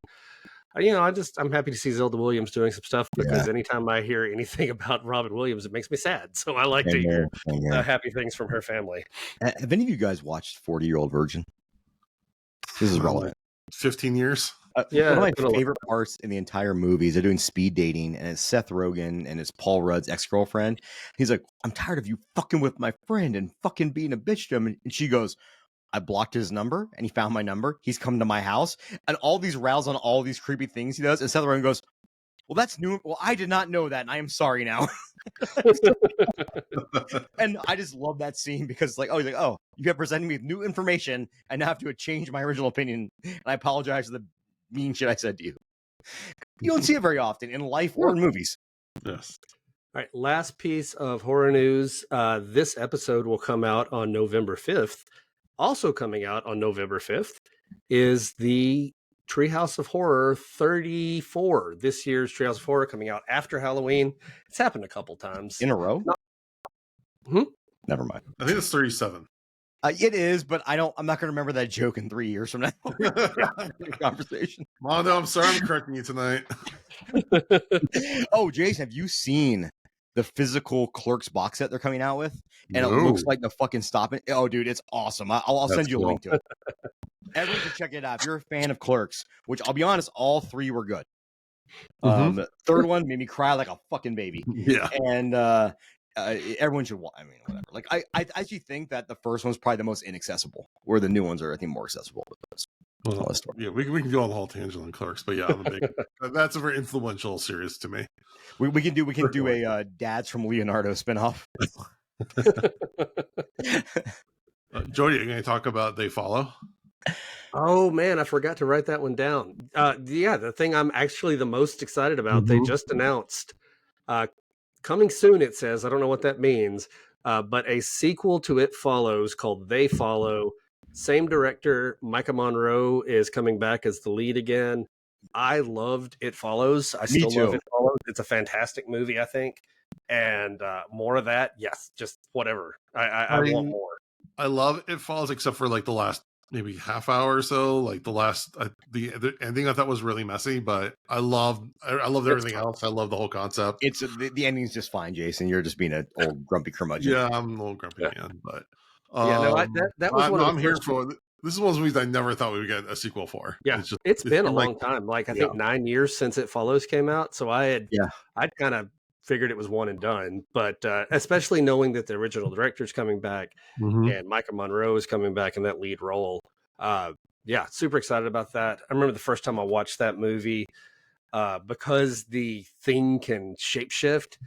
you know, I'm happy to see Zelda Williams doing some stuff because anytime I hear anything about Robin Williams, it makes me sad. So I like to hear happy things from her family. Have any of you guys watched 40-Year-Old Virgin? This is relevant. 15 years. One of my favorite parts in the entire movie is they're doing speed dating, and it's Seth Rogen and it's Paul Rudd's ex-girlfriend. He's like, I'm tired of you fucking with my friend and fucking being a bitch to him. And she goes, I blocked his number, and he found my number. He's come to my house, and all these rails on all these creepy things he does. And Seth Rogen goes, well, that's new. Well, I did not know that, and I am sorry now. And I just love that scene because, like, he's like, oh, you have presented me with new information, and now I have to change my original opinion, and I apologize for the mean shit I said to you. You don't see it very often in life or in movies. Yes. All right, last piece of horror news. This episode will come out on November 5th. Also coming out on November 5th is the Treehouse of Horror 34. This year's Treehouse of Horror coming out after Halloween. It's happened a couple times. In a row? Never mind. I think it's 37. It is, but I'm not going to remember that joke in 3 years from now. Conversation. Mondo, I'm sorry I'm correcting you tonight. Oh, Jason, have you seen the physical Clerks box set they're coming out with? And it looks like the fucking stopping. Oh, dude, it's awesome. I'll send you a link to it. Everyone should check it out. If you're a fan of Clerks, which I'll be honest, all 3 were good. Third one made me cry like a fucking baby. Yeah. And everyone should watch. I mean, whatever. Like, I actually think that the first one's probably the most inaccessible, where the new ones are, I think, more accessible. Well, yeah, we can go on the whole tangent on Clerks, but yeah, that's a very influential series to me. We can do a Dads from Leonardo spinoff. Jody, are you going to talk about They Follow? Oh man, I forgot to write that one down. The thing I'm actually the most excited about, they just announced coming soon, it says. I don't know what that means. but a sequel to It Follows called They Follow. Same director, Micah Monroe, is coming back as the lead again. I loved It Follows. I still love It Follows. It's a fantastic movie, I think. And more of that, yes, just whatever. I want more. I love It Follows, except for like the last maybe half hour or so. Like the ending I thought was really messy, but I loved everything else. I love the whole concept. It's the ending's just fine, Jason. You're just being an old grumpy curmudgeon. Yeah, I'm a little grumpy man, but that was one of the I'm here for. This is one of those movies I never thought we would get a sequel for. Yeah, it's been a long time. Like I think 9 years since It Follows came out, so I'd kind of figured it was one and done. But especially knowing that the original director's coming back and Micah Monroe is coming back in that lead role, super excited about that. I remember the first time I watched that movie, because the thing can shapeshift.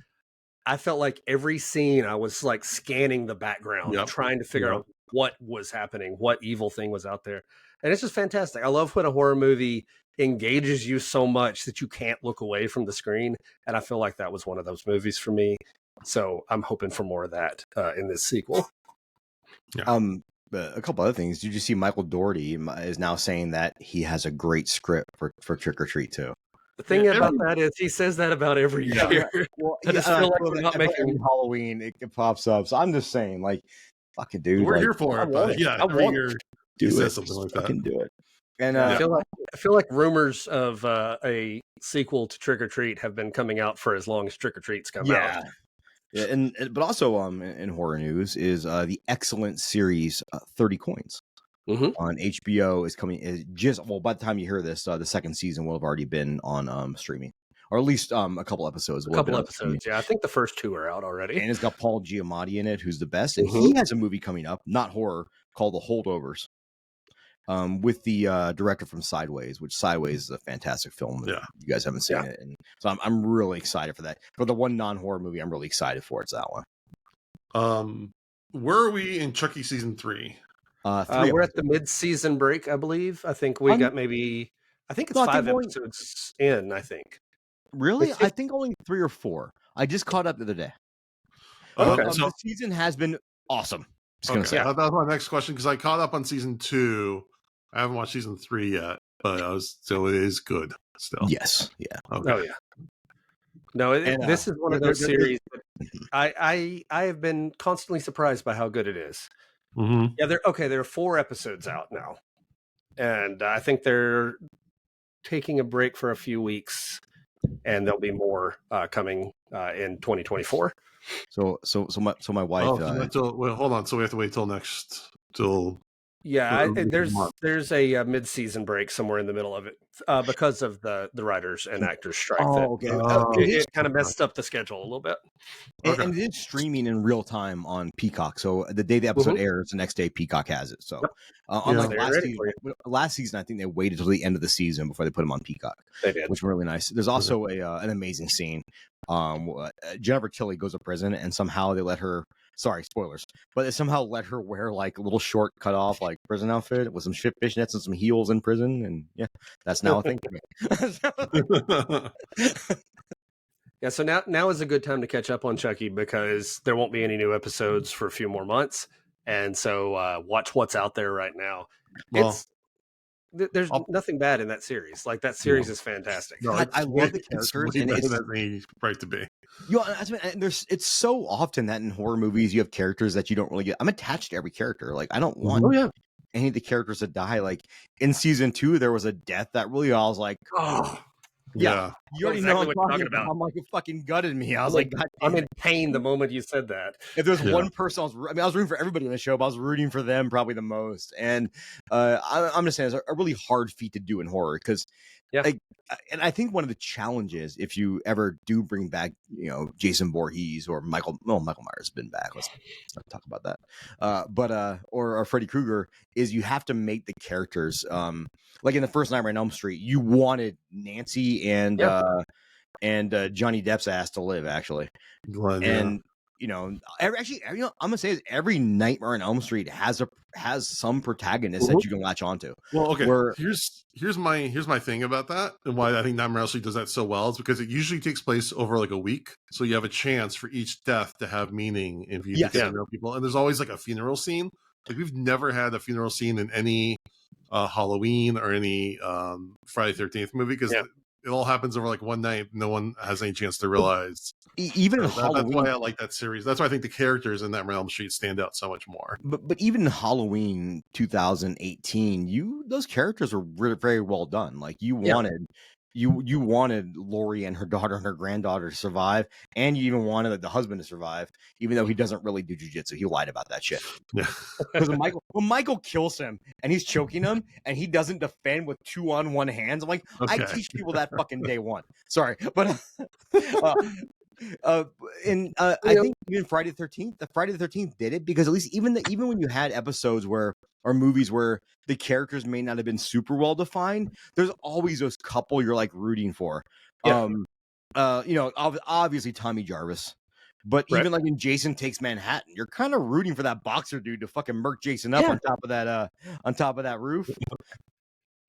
I felt like every scene I was like scanning the background, trying to figure out what was happening, what evil thing was out there. And it's just fantastic. I love when a horror movie engages you so much that you can't look away from the screen. And I feel like that was one of those movies for me. So I'm hoping for more of that in this sequel. Yeah. A couple other things. Did you see Michael Dougherty is now saying that he has a great script for Trick or Treat too? The thing about that is he says that about every year. Well, I just feel like we're not making Halloween. It pops up. So I'm just saying, like, fuck it, dude. We're here for it. But yeah, I want to do it. Something like that. Fucking do it. And I feel like rumors of a sequel to Trick or Treat have been coming out for as long as Trick or Treat's come out. Yeah, but also in horror news is the excellent series 30 Coins. On HBO is coming. By the time you hear this, the second season will have already been on streaming, or at least a couple episodes. Yeah, I think the first 2 are out already. And it's got Paul Giamatti in it, who's the best, and he has a movie coming up, not horror, called The Holdovers, with the director from Sideways, which Sideways is a fantastic film. Yeah, you guys haven't seen it, and so I'm really excited for that. For the one non-horror movie, I'm really excited for it's that one. Where are we in Chucky season 3? We're at the mid-season break, I believe. I think we got maybe. I think it's 5 episodes in. I think. Really, I think only 3 or 4. I just caught up the other day. Okay, so the season has been awesome. That was my next question because I caught up on season 2. I haven't watched season 3 yet, but so it is good still. Yes. Yeah. Okay. Oh yeah. No, this is one of those series that I have been constantly surprised by how good it is. Yeah, there are 4 episodes out now, and I think they're taking a break for a few weeks, and there'll be more coming in 2024. So my wife. Hold on. So we have to wait till. Yeah, there's a mid-season break somewhere in the middle of it because of the writers and actors strike. It kind of messed up the schedule a little bit. And it is streaming in real time on Peacock. So the day the episode airs, the next day Peacock has it. So unlike last season, I think they waited till the end of the season before they put them on Peacock. They did, which was really nice. There's also an amazing scene. Jennifer Tilly goes to prison, and somehow they let her. Sorry, spoilers. But they somehow let her wear like a little short cut off like prison outfit with some fishnets and some heels in prison. And that's now a thing for me. Yeah, so now is a good time to catch up on Chucky because there won't be any new episodes for a few more months. And so watch what's out there right now. Well, there's nothing bad in that series. Like that series is fantastic. No, I love the characters. It's right to be. It's so often that in horror movies you have characters that you don't really get. I'm attached to every character. Like I don't want any of the characters to die. Like in season 2, there was a death that really I was like, oh. Yeah, you already know what I'm talking about. I'm like, it fucking gutted me. I was like, I'm in pain the moment you said that. If there's one person, I was rooting for everybody in the show, but I was rooting for them probably the most. And I'm just saying, it's a really hard feat to do in horror because, and I think one of the challenges, if you ever do bring back, Jason Voorhees or Michael Myers has been back. Let's not talk about that. Or Freddy Krueger, is you have to make the characters. Like in the first Nightmare on Elm Street, you wanted Nancy and Johnny Depp's ass to live, actually. actually, I'm gonna say is every Nightmare on Elm Street has some protagonist that you can latch onto. Well, okay. Here's my thing about that, and why I think Nightmare on Elm Street does that so well is because it usually takes place over like a week, so you have a chance for each death to have meaning if you get to know people. And there's always like a funeral scene. Like we've never had a funeral scene in any Halloween or any Friday 13th movie because it all happens over like one night. No one has any chance to realize. Even in Halloween, that's why I like that series. That's why I think the characters in that Elm Street stand out so much more. But even in Halloween 2018, those characters were really very well done. Like you wanted Laurie and her daughter and her granddaughter to survive, and you even wanted the husband to survive, even though he doesn't really do jujitsu. He lied about that shit. Yeah. Because when Michael kills him and he's choking him and he doesn't defend with 2-on-1 hands, I'm like, I teach people that fucking day one. Sorry, but I think even Friday the 13th did it because at least even when you had episodes or movies where the characters may not have been super well defined, there's always those couple you're like rooting for. Obviously Tommy Jarvis, but even like in Jason Takes Manhattan, you're kind of rooting for that boxer dude to fucking murk Jason up on top of that roof.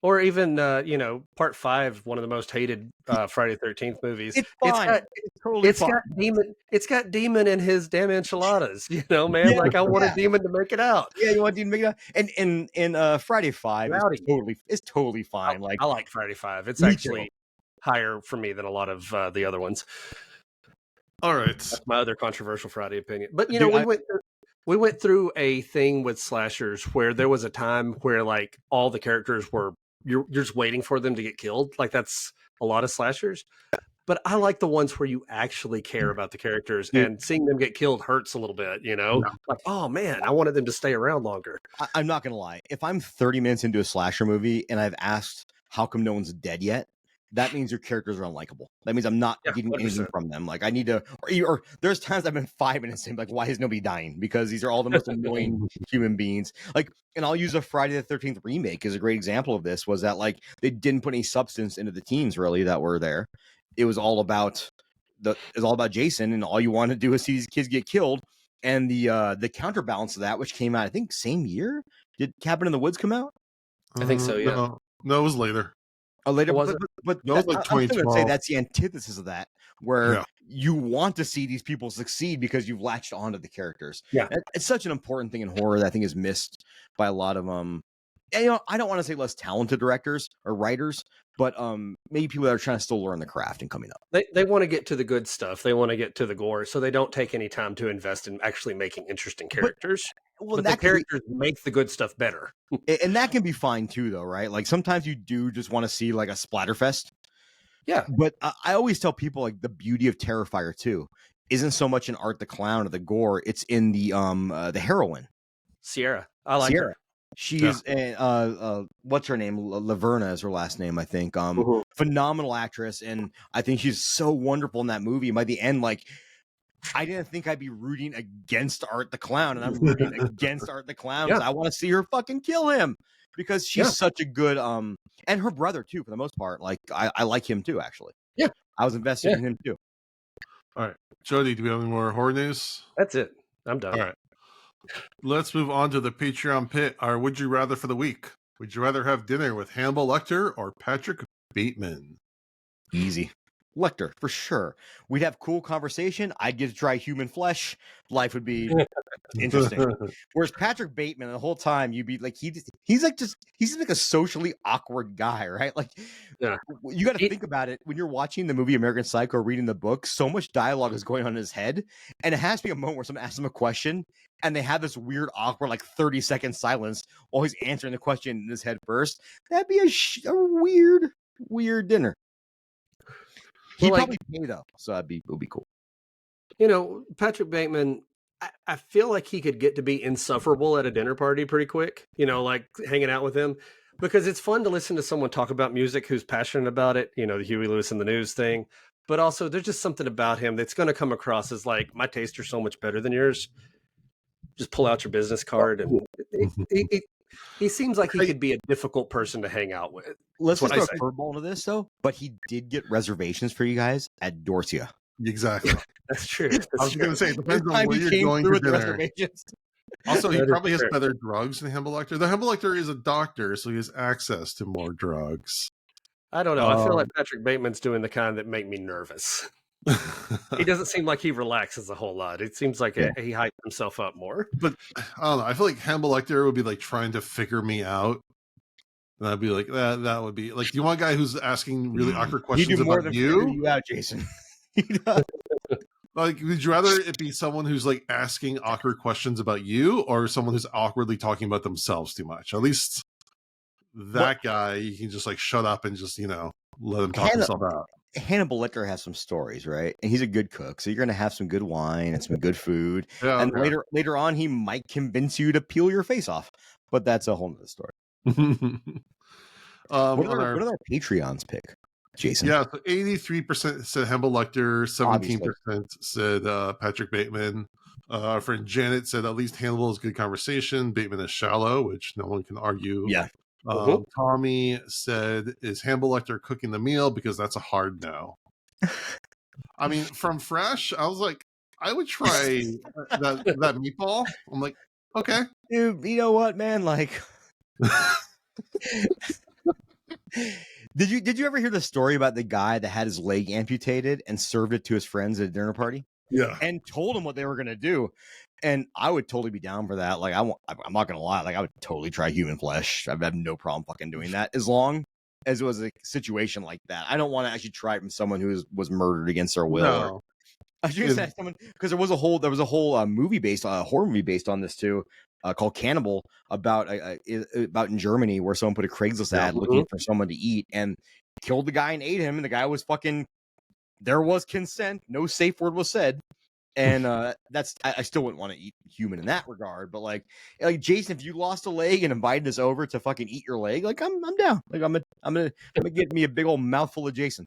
Or even, Part 5, one of the most hated Friday the 13th movies. It's fine. It's got Demon in his damn enchiladas, man. Like, I want a Demon to make it out. Yeah, you want Demon to make it out. And in Friday 5, it's totally fine. I like Friday 5. It's actually higher for me than a lot of the other ones. All right. That's my other controversial Friday opinion. But, we went through a thing with slashers where there was a time where, like, all the characters were you're just waiting for them to get killed. Like that's a lot of slashers, but I like the ones where you actually care about the characters and seeing them get killed hurts a little bit, like, oh man, I wanted them to stay around longer. I'm not going to lie. If I'm 30 minutes into a slasher movie and I've asked how come no one's dead yet, that means your characters are unlikable. That means I'm not getting 100%. Anything from them. Like I need to, or there's times I've been 5 minutes in, like, why is nobody dying? Because these are all the most annoying human beings. Like, and I'll use a Friday the 13th remake as a great example of this. Was that like they didn't put any substance into the teens really that were there. It was all about Jason, and all you want to do is see these kids get killed. And the counterbalance of that, which came out I think same year. Did Cabin in the Woods come out? I think so. Yeah. No, it was later. Later, but no, like I'm going to say that's the antithesis of that, where you want to see these people succeed because you've latched onto the characters. Yeah, it's such an important thing in horror that I think is missed by a lot of And, I don't want to say less talented directors or writers, but maybe people that are trying to still learn the craft and coming up. They want to get to the good stuff. They want to get to the gore, so they don't take any time to invest in actually making interesting characters. But the characters make the good stuff better. And that can be fine too, though, right? Like sometimes you do just want to see like a splatterfest. Yeah. But I always tell people like the beauty of Terrifier 2 isn't so much in Art the Clown or the gore. It's in the heroine. Sierra. I like her. She is what's her name? Laverna is her last name, I think. Phenomenal actress, and I think she's so wonderful in that movie. And by the end, like, I didn't think I'd be rooting against Art the Clown, and I'm rooting against Art the Clown because I want to see her fucking kill him because she's such a good and her brother too, for the most part. Like I like him too, actually. Yeah, I was invested in him too. All right, Jody, do we have any more horror news? That's it. I'm done. All right. Let's move on to the Patreon pit. Our Would You Rather for the week. Would you rather have dinner with Hannibal Lecter or Patrick Bateman? Easy. Lecter, for sure. We'd have cool conversation. I'd get to try human flesh. Life would be interesting. Whereas Patrick Bateman, the whole time, you'd be like, he's like a socially awkward guy, right? Like, you got to think about it when you're watching the movie American Psycho, or reading the book. So much dialogue is going on in his head, and it has to be a moment where someone asks him a question, and they have this weird, awkward, like 30-second silence while he's answering the question in his head first. That'd be a weird dinner. He'd probably pay though, so it'll be cool. Patrick Bateman, I feel like he could get to be insufferable at a dinner party pretty quick. Like hanging out with him, because it's fun to listen to someone talk about music who's passionate about it. The Huey Lewis and the News thing, but also there's just something about him that's going to come across as like, my tastes are so much better than yours. Just pull out your business card, and he seems like he could be a difficult person to hang out with. Let's just throw a curveball to this, though. But he did get reservations for you guys at Dorsia. Exactly. That's true. I was going to say, it depends on where you're going to dinner. Also, he probably has better drugs than Hannibal Lecter. The Hannibal Lecter is a doctor, so he has access to more drugs. I don't know. I feel like Patrick Bateman's doing the kind that make me nervous. He doesn't seem like he relaxes a whole lot. It seems like he hypes himself up more. But I don't know. I feel like Hannibal Lecter would be like trying to figure me out. And I'd be like, that would be like, do you want a guy who's asking really awkward questions about you out, Jason? Like, would you rather it be someone who's like asking awkward questions about you, or someone who's awkwardly talking about themselves too much? At least that guy, you can just like shut up and just, let him talk himself out. Hannibal Lecter has some stories, right? And he's a good cook, so you're going to have some good wine and some good food. Yeah, and later on, he might convince you to peel your face off, but that's a whole nother story. What did our Patreons pick, Jason? Yeah, so 83% said Hannibal Lecter, 17% said Patrick Bateman. Our friend Janet said at least Hannibal is good conversation. Bateman is shallow, which no one can argue. Yeah. Tommy said, is Hannibal Lecter cooking the meal? Because that's a hard no. I mean, from fresh, I was like, I would try that meatball. I'm like, okay. Dude, you know what, man? Like... Did you ever hear the story about the guy that had his leg amputated and served it to his friends at a dinner party? Yeah. And told them what they were going to do. And I would totally be down for that. Like, I'm not going to lie. Like, I would totally try human flesh. I have no problem fucking doing that, as long as it was a situation like that. I don't want to actually try it from someone who was murdered against their will. No. I was going to say someone, because there was a whole horror movie based on this too, called Cannibal, about in Germany, where someone put a Craigslist ad looking for someone to eat and killed the guy and ate him, and the guy was fucking. There was consent, no safe word was said, and that's I still wouldn't want to eat human in that regard. But like Jason, if you lost a leg and invited us over to fucking eat your leg, like I'm down. Like I'm gonna get me a big old mouthful of Jason.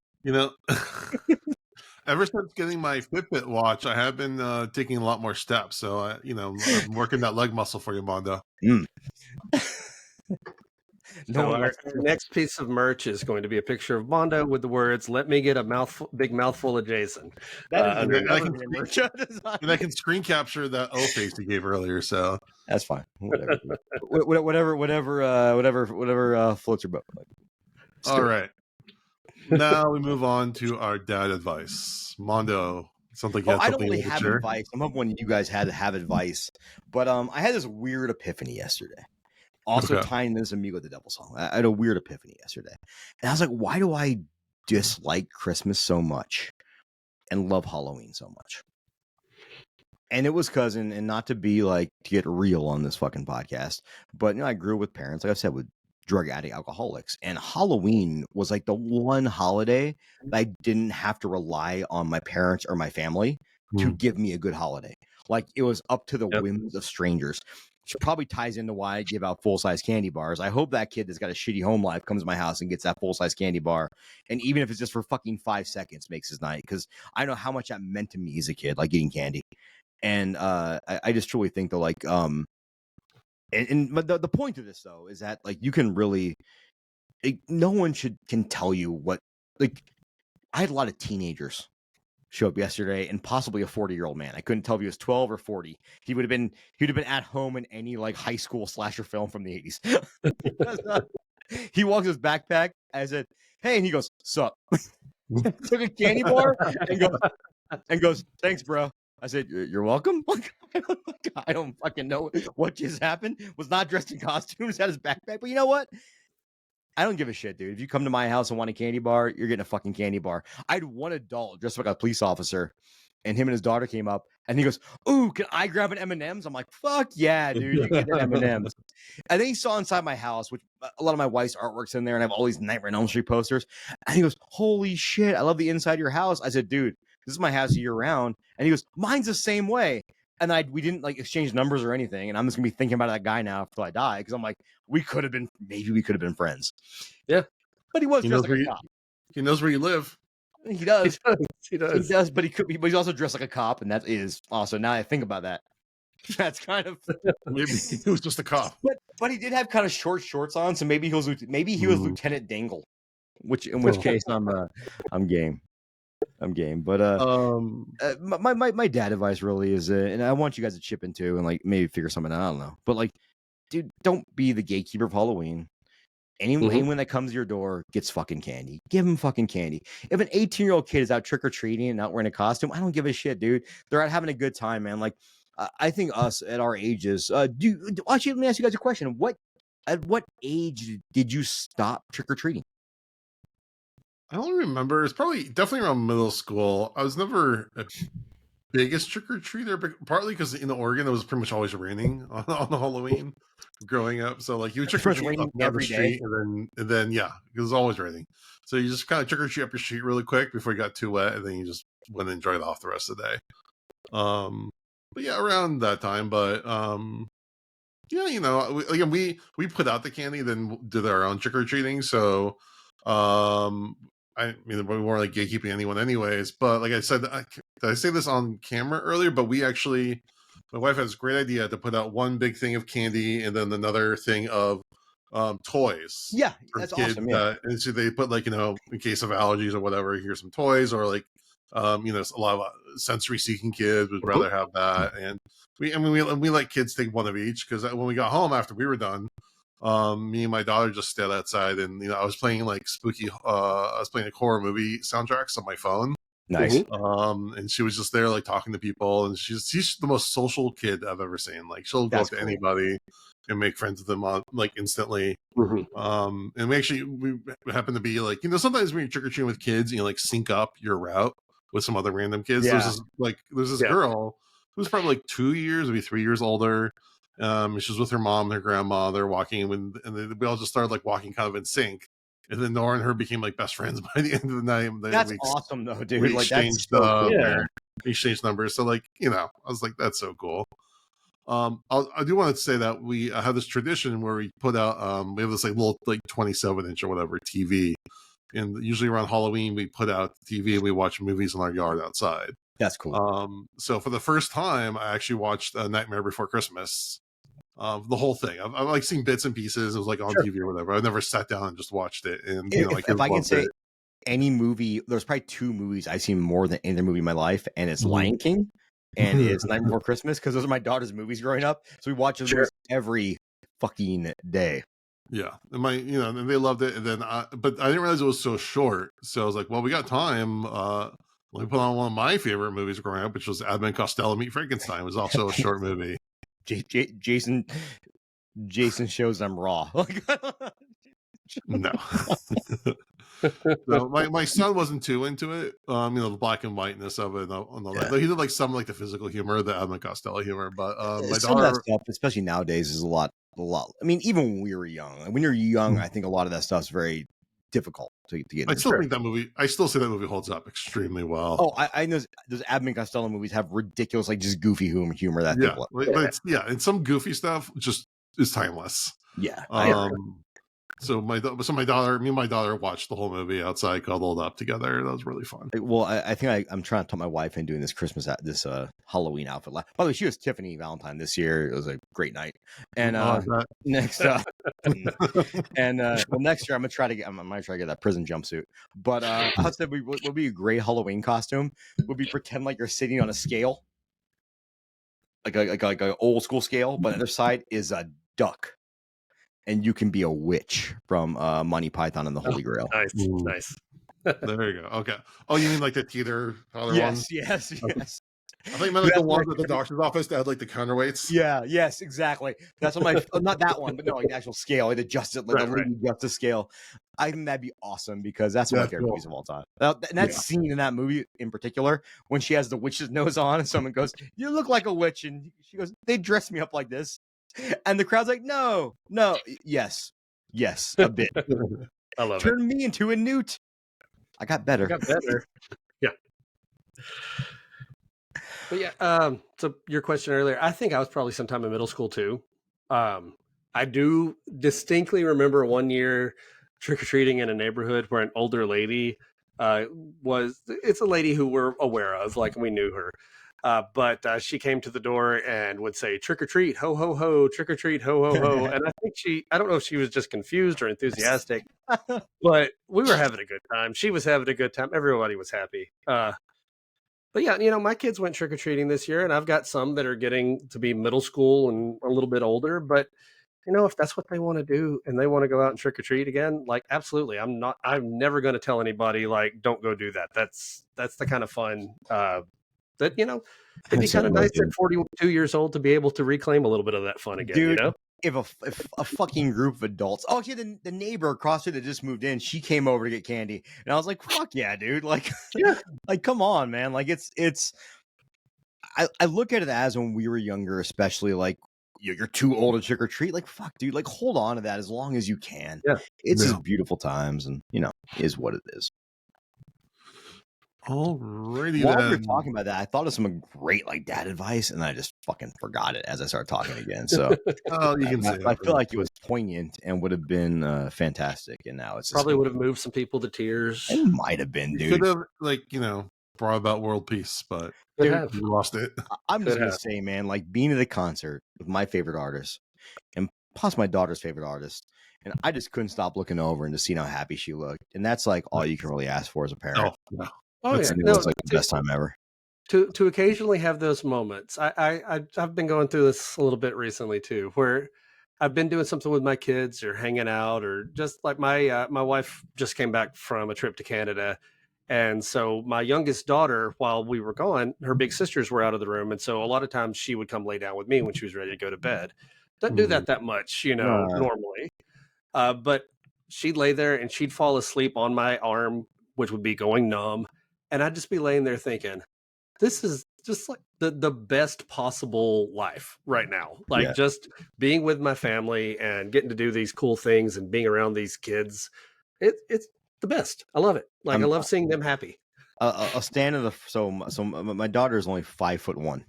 Ever since getting my Fitbit watch, I have been taking a lot more steps. So, I'm working that leg muscle for you, Mondo. So our next piece of merch is going to be a picture of Mondo with the words, "Let me get a big mouthful of Jason." And I can screen capture that O face you gave earlier. So that's fine. Whatever floats your boat. All right. Now we move on to our dad advice. Mondo, something. I don't really have advice. I'm hoping one of you guys had to have advice, but I had this weird epiphany yesterday. Also tying this Amigo the Devil song. I had a weird epiphany yesterday, and I was like, why do I dislike Christmas so much and love Halloween so much? And it was because, and not to be like to get real on this fucking podcast, but I grew up with parents, like I said, with drug addict alcoholics, and Halloween was like the one holiday that I didn't have to rely on my parents or my family to give me a good holiday. Like, it was up to the whims of strangers, which probably ties into why I give out full-size candy bars. I hope that kid that's got a shitty home life comes to my house and gets that full-size candy bar, and even if it's just for fucking 5 seconds, makes his night, because I know how much that meant to me as a kid, like eating candy. And I just truly think that, like, but the point of this, though, is that, like, you can really, no one can tell you what, like, I had a lot of teenagers show up yesterday, and possibly a 40-year-old man. I couldn't tell if he was 12 or 40. He'd have been at home in any, like, high school slasher film from the 80s. He walks his backpack. I said, "Hey," and he goes, "Sup?" Took a candy bar and goes, "Thanks, bro." I said, "You're welcome." I don't fucking know what just happened. Was not dressed in costumes, had his backpack. But you know what? I don't give a shit, dude. If you come to my house and want a candy bar, you're getting a fucking candy bar. I had one adult dressed like a police officer, and him and his daughter came up, and he goes, "Ooh, can I grab an M&M's?" I'm like, "Fuck yeah, dude, you get an M&M's." And then he saw inside my house, which a lot of my wife's artwork's in there, and I have all these Nightmare on Elm Street posters. And he goes, "Holy shit, I love the inside of your house." I said, "Dude, this is my house year round." And he goes, "Mine's the same way." And we didn't like exchange numbers or anything. And I'm just gonna be thinking about that guy now until I die, because I'm like, maybe we could have been friends. Yeah, but he was dressed like a cop. He knows where you live. He does. He does. But he's also dressed like a cop, and that is also, now I think about that, that's kind of maybe he was just a cop. But he did have kind of short shorts on, so maybe he was Lieutenant Dangle, in which case I'm game. I'm game. But my dad advice really is, and I want you guys to chip in too, and like maybe figure something out. I don't know, but like, dude, don't be the gatekeeper of Halloween. Anyone that comes to your door gets fucking candy. Give them fucking candy. If an 18-year-old kid is out trick-or-treating and not wearing a costume, I don't give a shit, dude. They're out having a good time, man. Like, I think us at our ages, actually, let me ask you guys a question. At what age did you stop trick-or-treating? I don't remember. It's definitely around middle school. I was never a biggest trick-or-treater, but partly because in Oregon, it was pretty much always raining on Halloween growing up. So like you would trick-or-treat up down the street and then yeah, it was always raining. So you just kind of trick-or-treat up your street really quick before you got too wet, and then you just went and dried off the rest of the day. But yeah, around that time. But yeah, you know, again, we put out the candy, then did our own trick-or-treating. So I mean, we weren't like gatekeeping anyone anyways, but like I said, did I say this on camera earlier? But my wife has a great idea to put out one big thing of candy and then another thing of toys. Yeah, that's awesome. Yeah. And so they put like, you know, in case of allergies or whatever, here's some toys, or like, you know, a lot of sensory seeking kids would rather have that. And we let kids take one of each, because when we got home after we were done, me and my daughter just stayed outside, and you know, I was playing like I was playing like horror movie soundtracks on my phone. Nice. And she was just there like talking to people, and she's the most social kid I've ever seen. Like she'll go up to anybody and make friends with them like instantly. And we happen to be like, you know, sometimes when you're trick-or-treating with kids, you know, like sync up your route with some other random kids. Yeah. There's this girl who's probably like 2 years, maybe 3 years older. She was with her mom and her grandma. They're walking, and then we all just started like walking kind of in sync. And then Nora and her became like best friends by the end of the night. That's awesome, though, dude. We like exchanged that's so cool. We exchanged numbers. So like, you know, I was like, that's so cool. I do want to say that we have this tradition where we put out we have this like little like 27-inch or whatever TV, and usually around Halloween we put out the TV and we watch movies in our yard outside. That's cool. So for the first time, I actually watched Nightmare Before Christmas. The whole thing. I've like seen bits and pieces. It was like on TV or whatever. I never sat down and just watched it. And you know, if I can say any movie, there's probably 2 movies I've seen more than any other movie in my life, and it's Lion King and it's Night Before Christmas, because those are my daughter's movies growing up. So we watch those every fucking day. Yeah, and and they loved it. And then, but I didn't realize it was so short. So I was like, well, we got time. Let me put on one of my favorite movies growing up, which was Abbott and Costello Meet Frankenstein. It was also a short movie. Jason shows them raw. No. So my son wasn't too into it. You know, the black and whiteness of it and all that. He did like some like the physical humor, the Abbott and Costello humor, but my some daughter, of that stuff, especially nowadays, is a lot. I mean, even when we were young, when you're young, I think a lot of that stuff's very difficult to get into. I still think that movie. I still say that movie holds up extremely well. Oh, I know those Abbott and Costello movies have ridiculous, like just goofy humor. That and some goofy stuff just is timeless. Yeah. So me and my daughter watched the whole movie outside, cuddled up together. That was really fun. Well, I think I'm trying to talk my wife into doing this Halloween outfit. By the way, she was Tiffany Valentine this year. It was a great night. And next well, next year I might try to get that prison jumpsuit. But I said would be a great Halloween costume would be pretend like you're sitting on a scale, like a old school scale, but the other side is a duck. And you can be a witch from Monty Python and the Holy Grail. Nice. There you go. Okay. Oh, you mean like the teeter ones? Yes. Okay. I think you meant like the ones at the doctor's office that had like the counterweights. Yeah. Yes. Exactly. That's what not that one, but no, like the actual scale, like the justice, like the Lady Justice scale. I think that'd be awesome, because that's one of my favorite movies of all time. And that scene in that movie in particular, when she has the witch's nose on, and someone goes, "You look like a witch," and she goes, "They dressed me up like this." And the crowd's like, no, yes, a bit. I love Turn me into a newt. I got better. Yeah. But yeah, so your question earlier, I think I was probably sometime in middle school too. I do distinctly remember one year trick-or-treating in a neighborhood where an older lady it's a lady who we're aware of, like we knew her. But she came to the door and would say, "Trick or treat, ho, ho, ho, trick or treat, ho, ho, ho." And I don't know if she was just confused or enthusiastic, but we were having a good time. She was having a good time. Everybody was happy. But yeah, my kids went trick or treating this year, and I've got some that are getting to be middle school and a little bit older. But if that's what they want to do and they want to go out and trick or treat again, like absolutely, I'm never going to tell anybody like don't go do that. That's the kind of fun that it'd be kind of nice at 42 years old to be able to reclaim a little bit of that fun again. Dude, if a fucking group of adults, actually the neighbor across here that just moved in, she came over to get candy, and I was like, fuck yeah, dude, like yeah. Like come on, man, like it's I look at it as when we were younger, especially like you're too old to trick or treat, like fuck dude, like hold on to that as long as you can. It's just beautiful times, and is what it is. Alrighty, while we were talking about that, I thought of some great like dad advice, and I just fucking forgot it as I started talking again. So I feel like it was poignant and would have been fantastic, and now it's probably would have moved some people to tears. It might have been, dude. Could have brought about world peace, but we lost it. I'm just gonna say, man, like being at a concert with my favorite artist and plus my daughter's favorite artist, and I just couldn't stop looking over and just seeing how happy she looked, and that's like all you can really ask for as a parent. It's like the best time ever. To occasionally have those moments. I've been going through this a little bit recently too, where I've been doing something with my kids or hanging out, or just like my wife just came back from a trip to Canada. And so my youngest daughter, while we were gone, her big sisters were out of the room. And so a lot of times she would come lay down with me when she was ready to go to bed. Doesn't do that much, normally. But she'd lay there and she'd fall asleep on my arm, which would be going numb. And I'd just be laying there thinking, this is just like the best possible life right now. Like just being with my family and getting to do these cool things and being around these kids. It's the best. I love it. Like I love seeing them happy. I'll stand in so my daughter is only 5'1".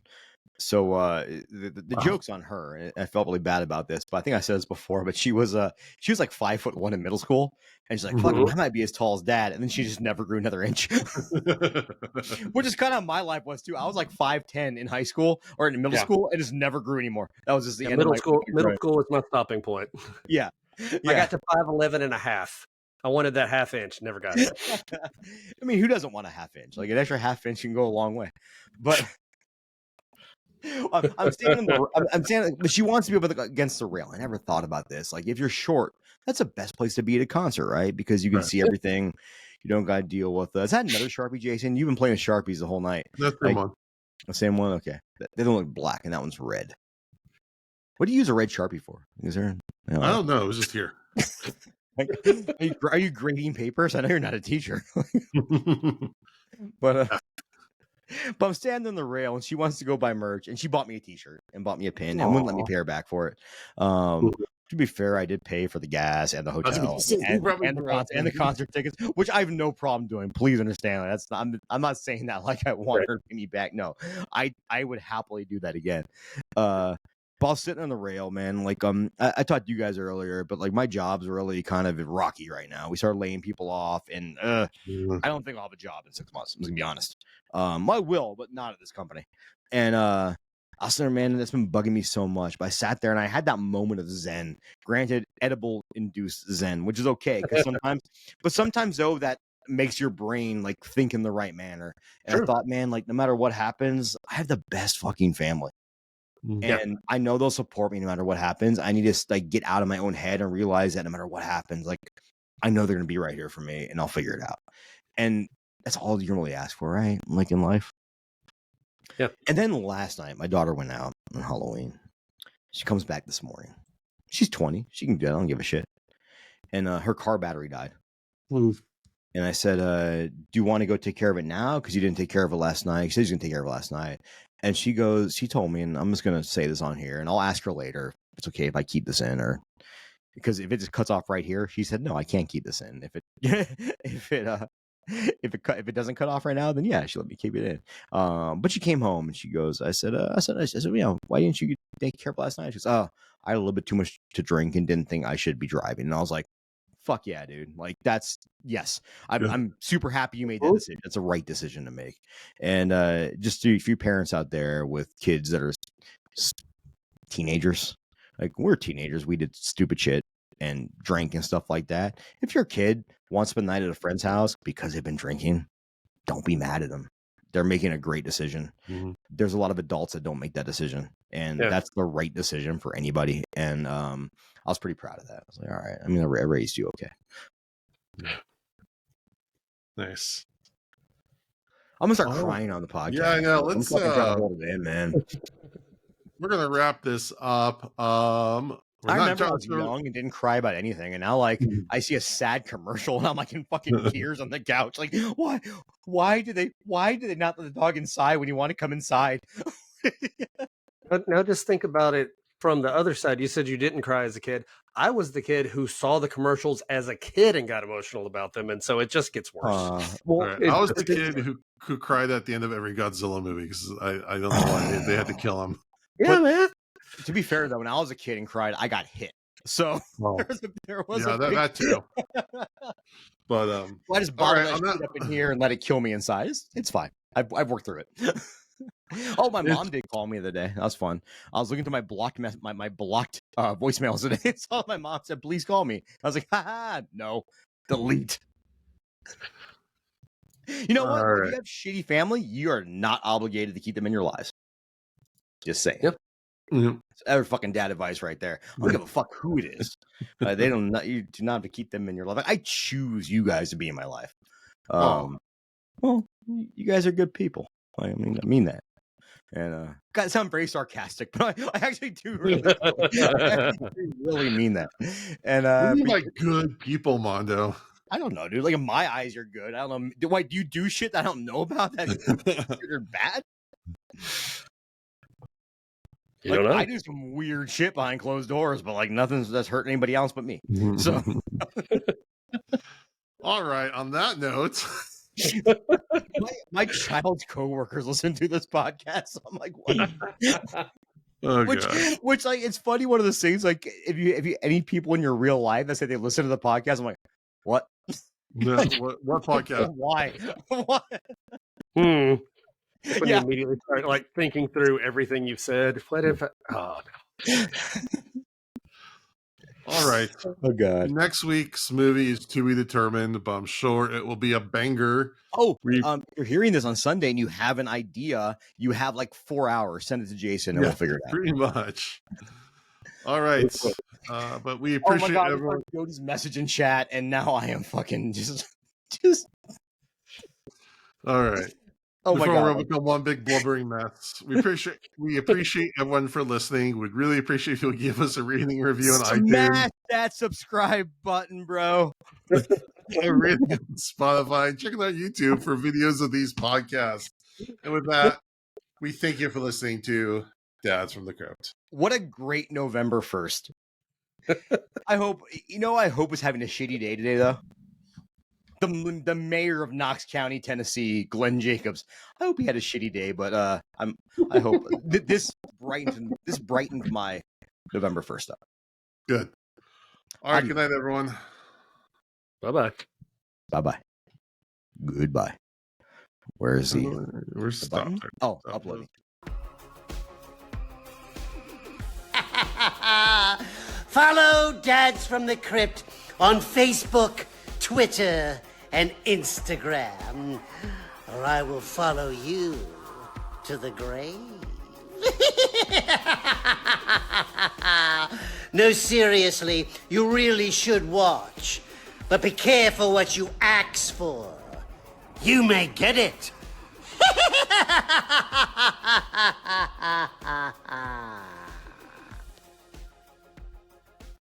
So the joke's on her, and I felt really bad about this, but I think I said this before, but she was like 5'1" in middle school, and she's like, fuck, I might be as tall as dad, and then she just never grew another inch. Which is kind of my life was too. I was like 5'10" in high school or in middle school, and just never grew anymore. That was just the end middle of school. Middle school was my stopping point. I got to 5'11" and a half. I wanted that half inch, never got it. I mean, who doesn't want a half inch? Like an extra half inch can go a long way. But I'm standing, but she wants to be against the rail. I never thought about this. Like if you're short, that's the best place to be at a concert, right? Because you can see everything. You don't got to deal with. Is that another Sharpie, Jason? You've been playing with Sharpies the whole night. That's the one. The same one. Okay, they don't look black, and that one's red. What do you use a red Sharpie for? Is there? I don't know. It was just here. Are you grading papers? I know you're not a teacher. But I'm standing on the rail, and she wants to go buy merch, and she bought me a t-shirt and bought me a pin and wouldn't let me pay her back for it. To be fair, I did pay for the gas and the hotel and the concert tickets, which I have no problem doing. Please understand. That's not, I'm not saying that like I want her to pay me back. No, I would happily do that again. But I was sitting on the rail, man. Like I talked to you guys earlier, but like my job's really kind of rocky right now. We started laying people off, and I don't think I'll have a job in 6 months. I'm gonna be honest. I will, but not at this company. And I was there, man, and that's been bugging me so much. But I sat there and I had that moment of zen. Granted, edible induced zen, which is okay because sometimes though that makes your brain like think in the right manner. And I thought, man, like no matter what happens, I have the best fucking family. And I know they'll support me no matter what happens. I need to like get out of my own head and realize that no matter what happens, like I know they're gonna be right here for me, and I'll figure it out. And that's all you can really ask for, right? Like in life. Yeah. And then last night, my daughter went out on Halloween. She comes back this morning. She's 20. She can do it. I don't give a shit. And her car battery died. And I said, do you want to go take care of it now? Because you didn't take care of it last night. She said she's going to take care of it last night. And she told me, and I'm just going to say this on here, and I'll ask her later if it's okay if I keep this in, or because if it just cuts off right here, she said, no, I can't keep this in. If it doesn't cut off right now, then yeah, she let me keep it in. But she came home and she goes, I said, why didn't you take care of it last night? She goes, I had a little bit too much to drink and didn't think I should be driving. And I was like, fuck yeah, dude. Like I'm super happy you made that decision. That's a right decision to make. And just to a few parents out there with kids that are teenagers, like we're teenagers, we did stupid shit and drank and stuff like that. If your kid wants to spend the night at a friend's house because they've been drinking, don't be mad at them. They're making a great decision. Mm-hmm. There's a lot of adults that don't make that decision, and that's the right decision for anybody. And I was pretty proud of that. I was like, all right, I mean, I raised you okay. Nice. I'm gonna start crying on the podcast. Yeah, I know. Let's hold it in, man. We're gonna wrap this up. I remember I was young and didn't cry about anything, and now like I see a sad commercial and I'm like in fucking tears on the couch. Like, why did they not let the dog inside when you want to come inside? But now just think about it from the other side. You said you didn't cry as a kid. I was the kid who saw the commercials as a kid and got emotional about them, and so it just gets worse. I was the kid who cried at the end of every Godzilla movie because I don't know why they had to kill him. Yeah, man. To be fair, though, when I was a kid and cried, I got hit. So there was that too. But I just bottle that shit up in here and let it kill me inside. It's fine. I've worked through it. Oh, my mom did call me the other day. That was fun. I was looking through my blocked voicemails today. So my mom said, "Please call me." I was like, no, delete. You know what? If you have shitty family, you are not obligated to keep them in your lives. Just saying. Yep. Mm-hmm. It's ever fucking dad advice right there. I don't give a fuck who it is. You do not have to keep them in your life. I choose you guys to be in my life. Well, you guys are good people. I mean that. And God, it sounds very sarcastic, but I actually do really mean that. And what do you mean by good people, Mondo? I don't know, dude. Like in my eyes, you're good. I don't know. Do you do shit that I don't know about that you're bad? You don't know. I do some weird shit behind closed doors, but like nothing that's hurt anybody else but me. So, all right. On that note, my child's coworkers listen to this podcast. So I'm like, what? Which like it's funny. One of those things, like if you any people in your real life that say they listen to the podcast, I'm like, what? No, what podcast? Why? What? When you immediately start like thinking through everything you've said. What if? Oh no. All right. Oh God. Next week's movie is to be determined, but I'm sure it will be a banger. Oh, you're hearing this on Sunday and you have an idea. You have like 4 hours. Send it to Jason and we'll figure it out. Pretty much. All right. But we appreciate everyone. Jody's message in chat, and now I am fucking just. All right. Oh my God. We'll become one big blubbering mess. We appreciate everyone for listening. We'd really appreciate if you'll give us a rating review on iTunes. Smash that subscribe button, bro. Rating on Spotify. Check out YouTube for videos of these podcasts. And with that, we thank you for listening to Dads from the Crypt. What a great November 1st. I hope it's having a shitty day today, though. The mayor of Knox County, Tennessee, Glenn Jacobs. I hope he had a shitty day, but I hope this brightened my November 1st up. Good. All right. Good night, everyone. Bye-bye. Bye-bye. Goodbye. Where is he? Where's the button? Oh, uploading. Follow Dads from the Crypt on Facebook, Twitter, and Instagram, or I will follow you to the grave. No, seriously, you really should watch. But be careful what you ask for. You may get it.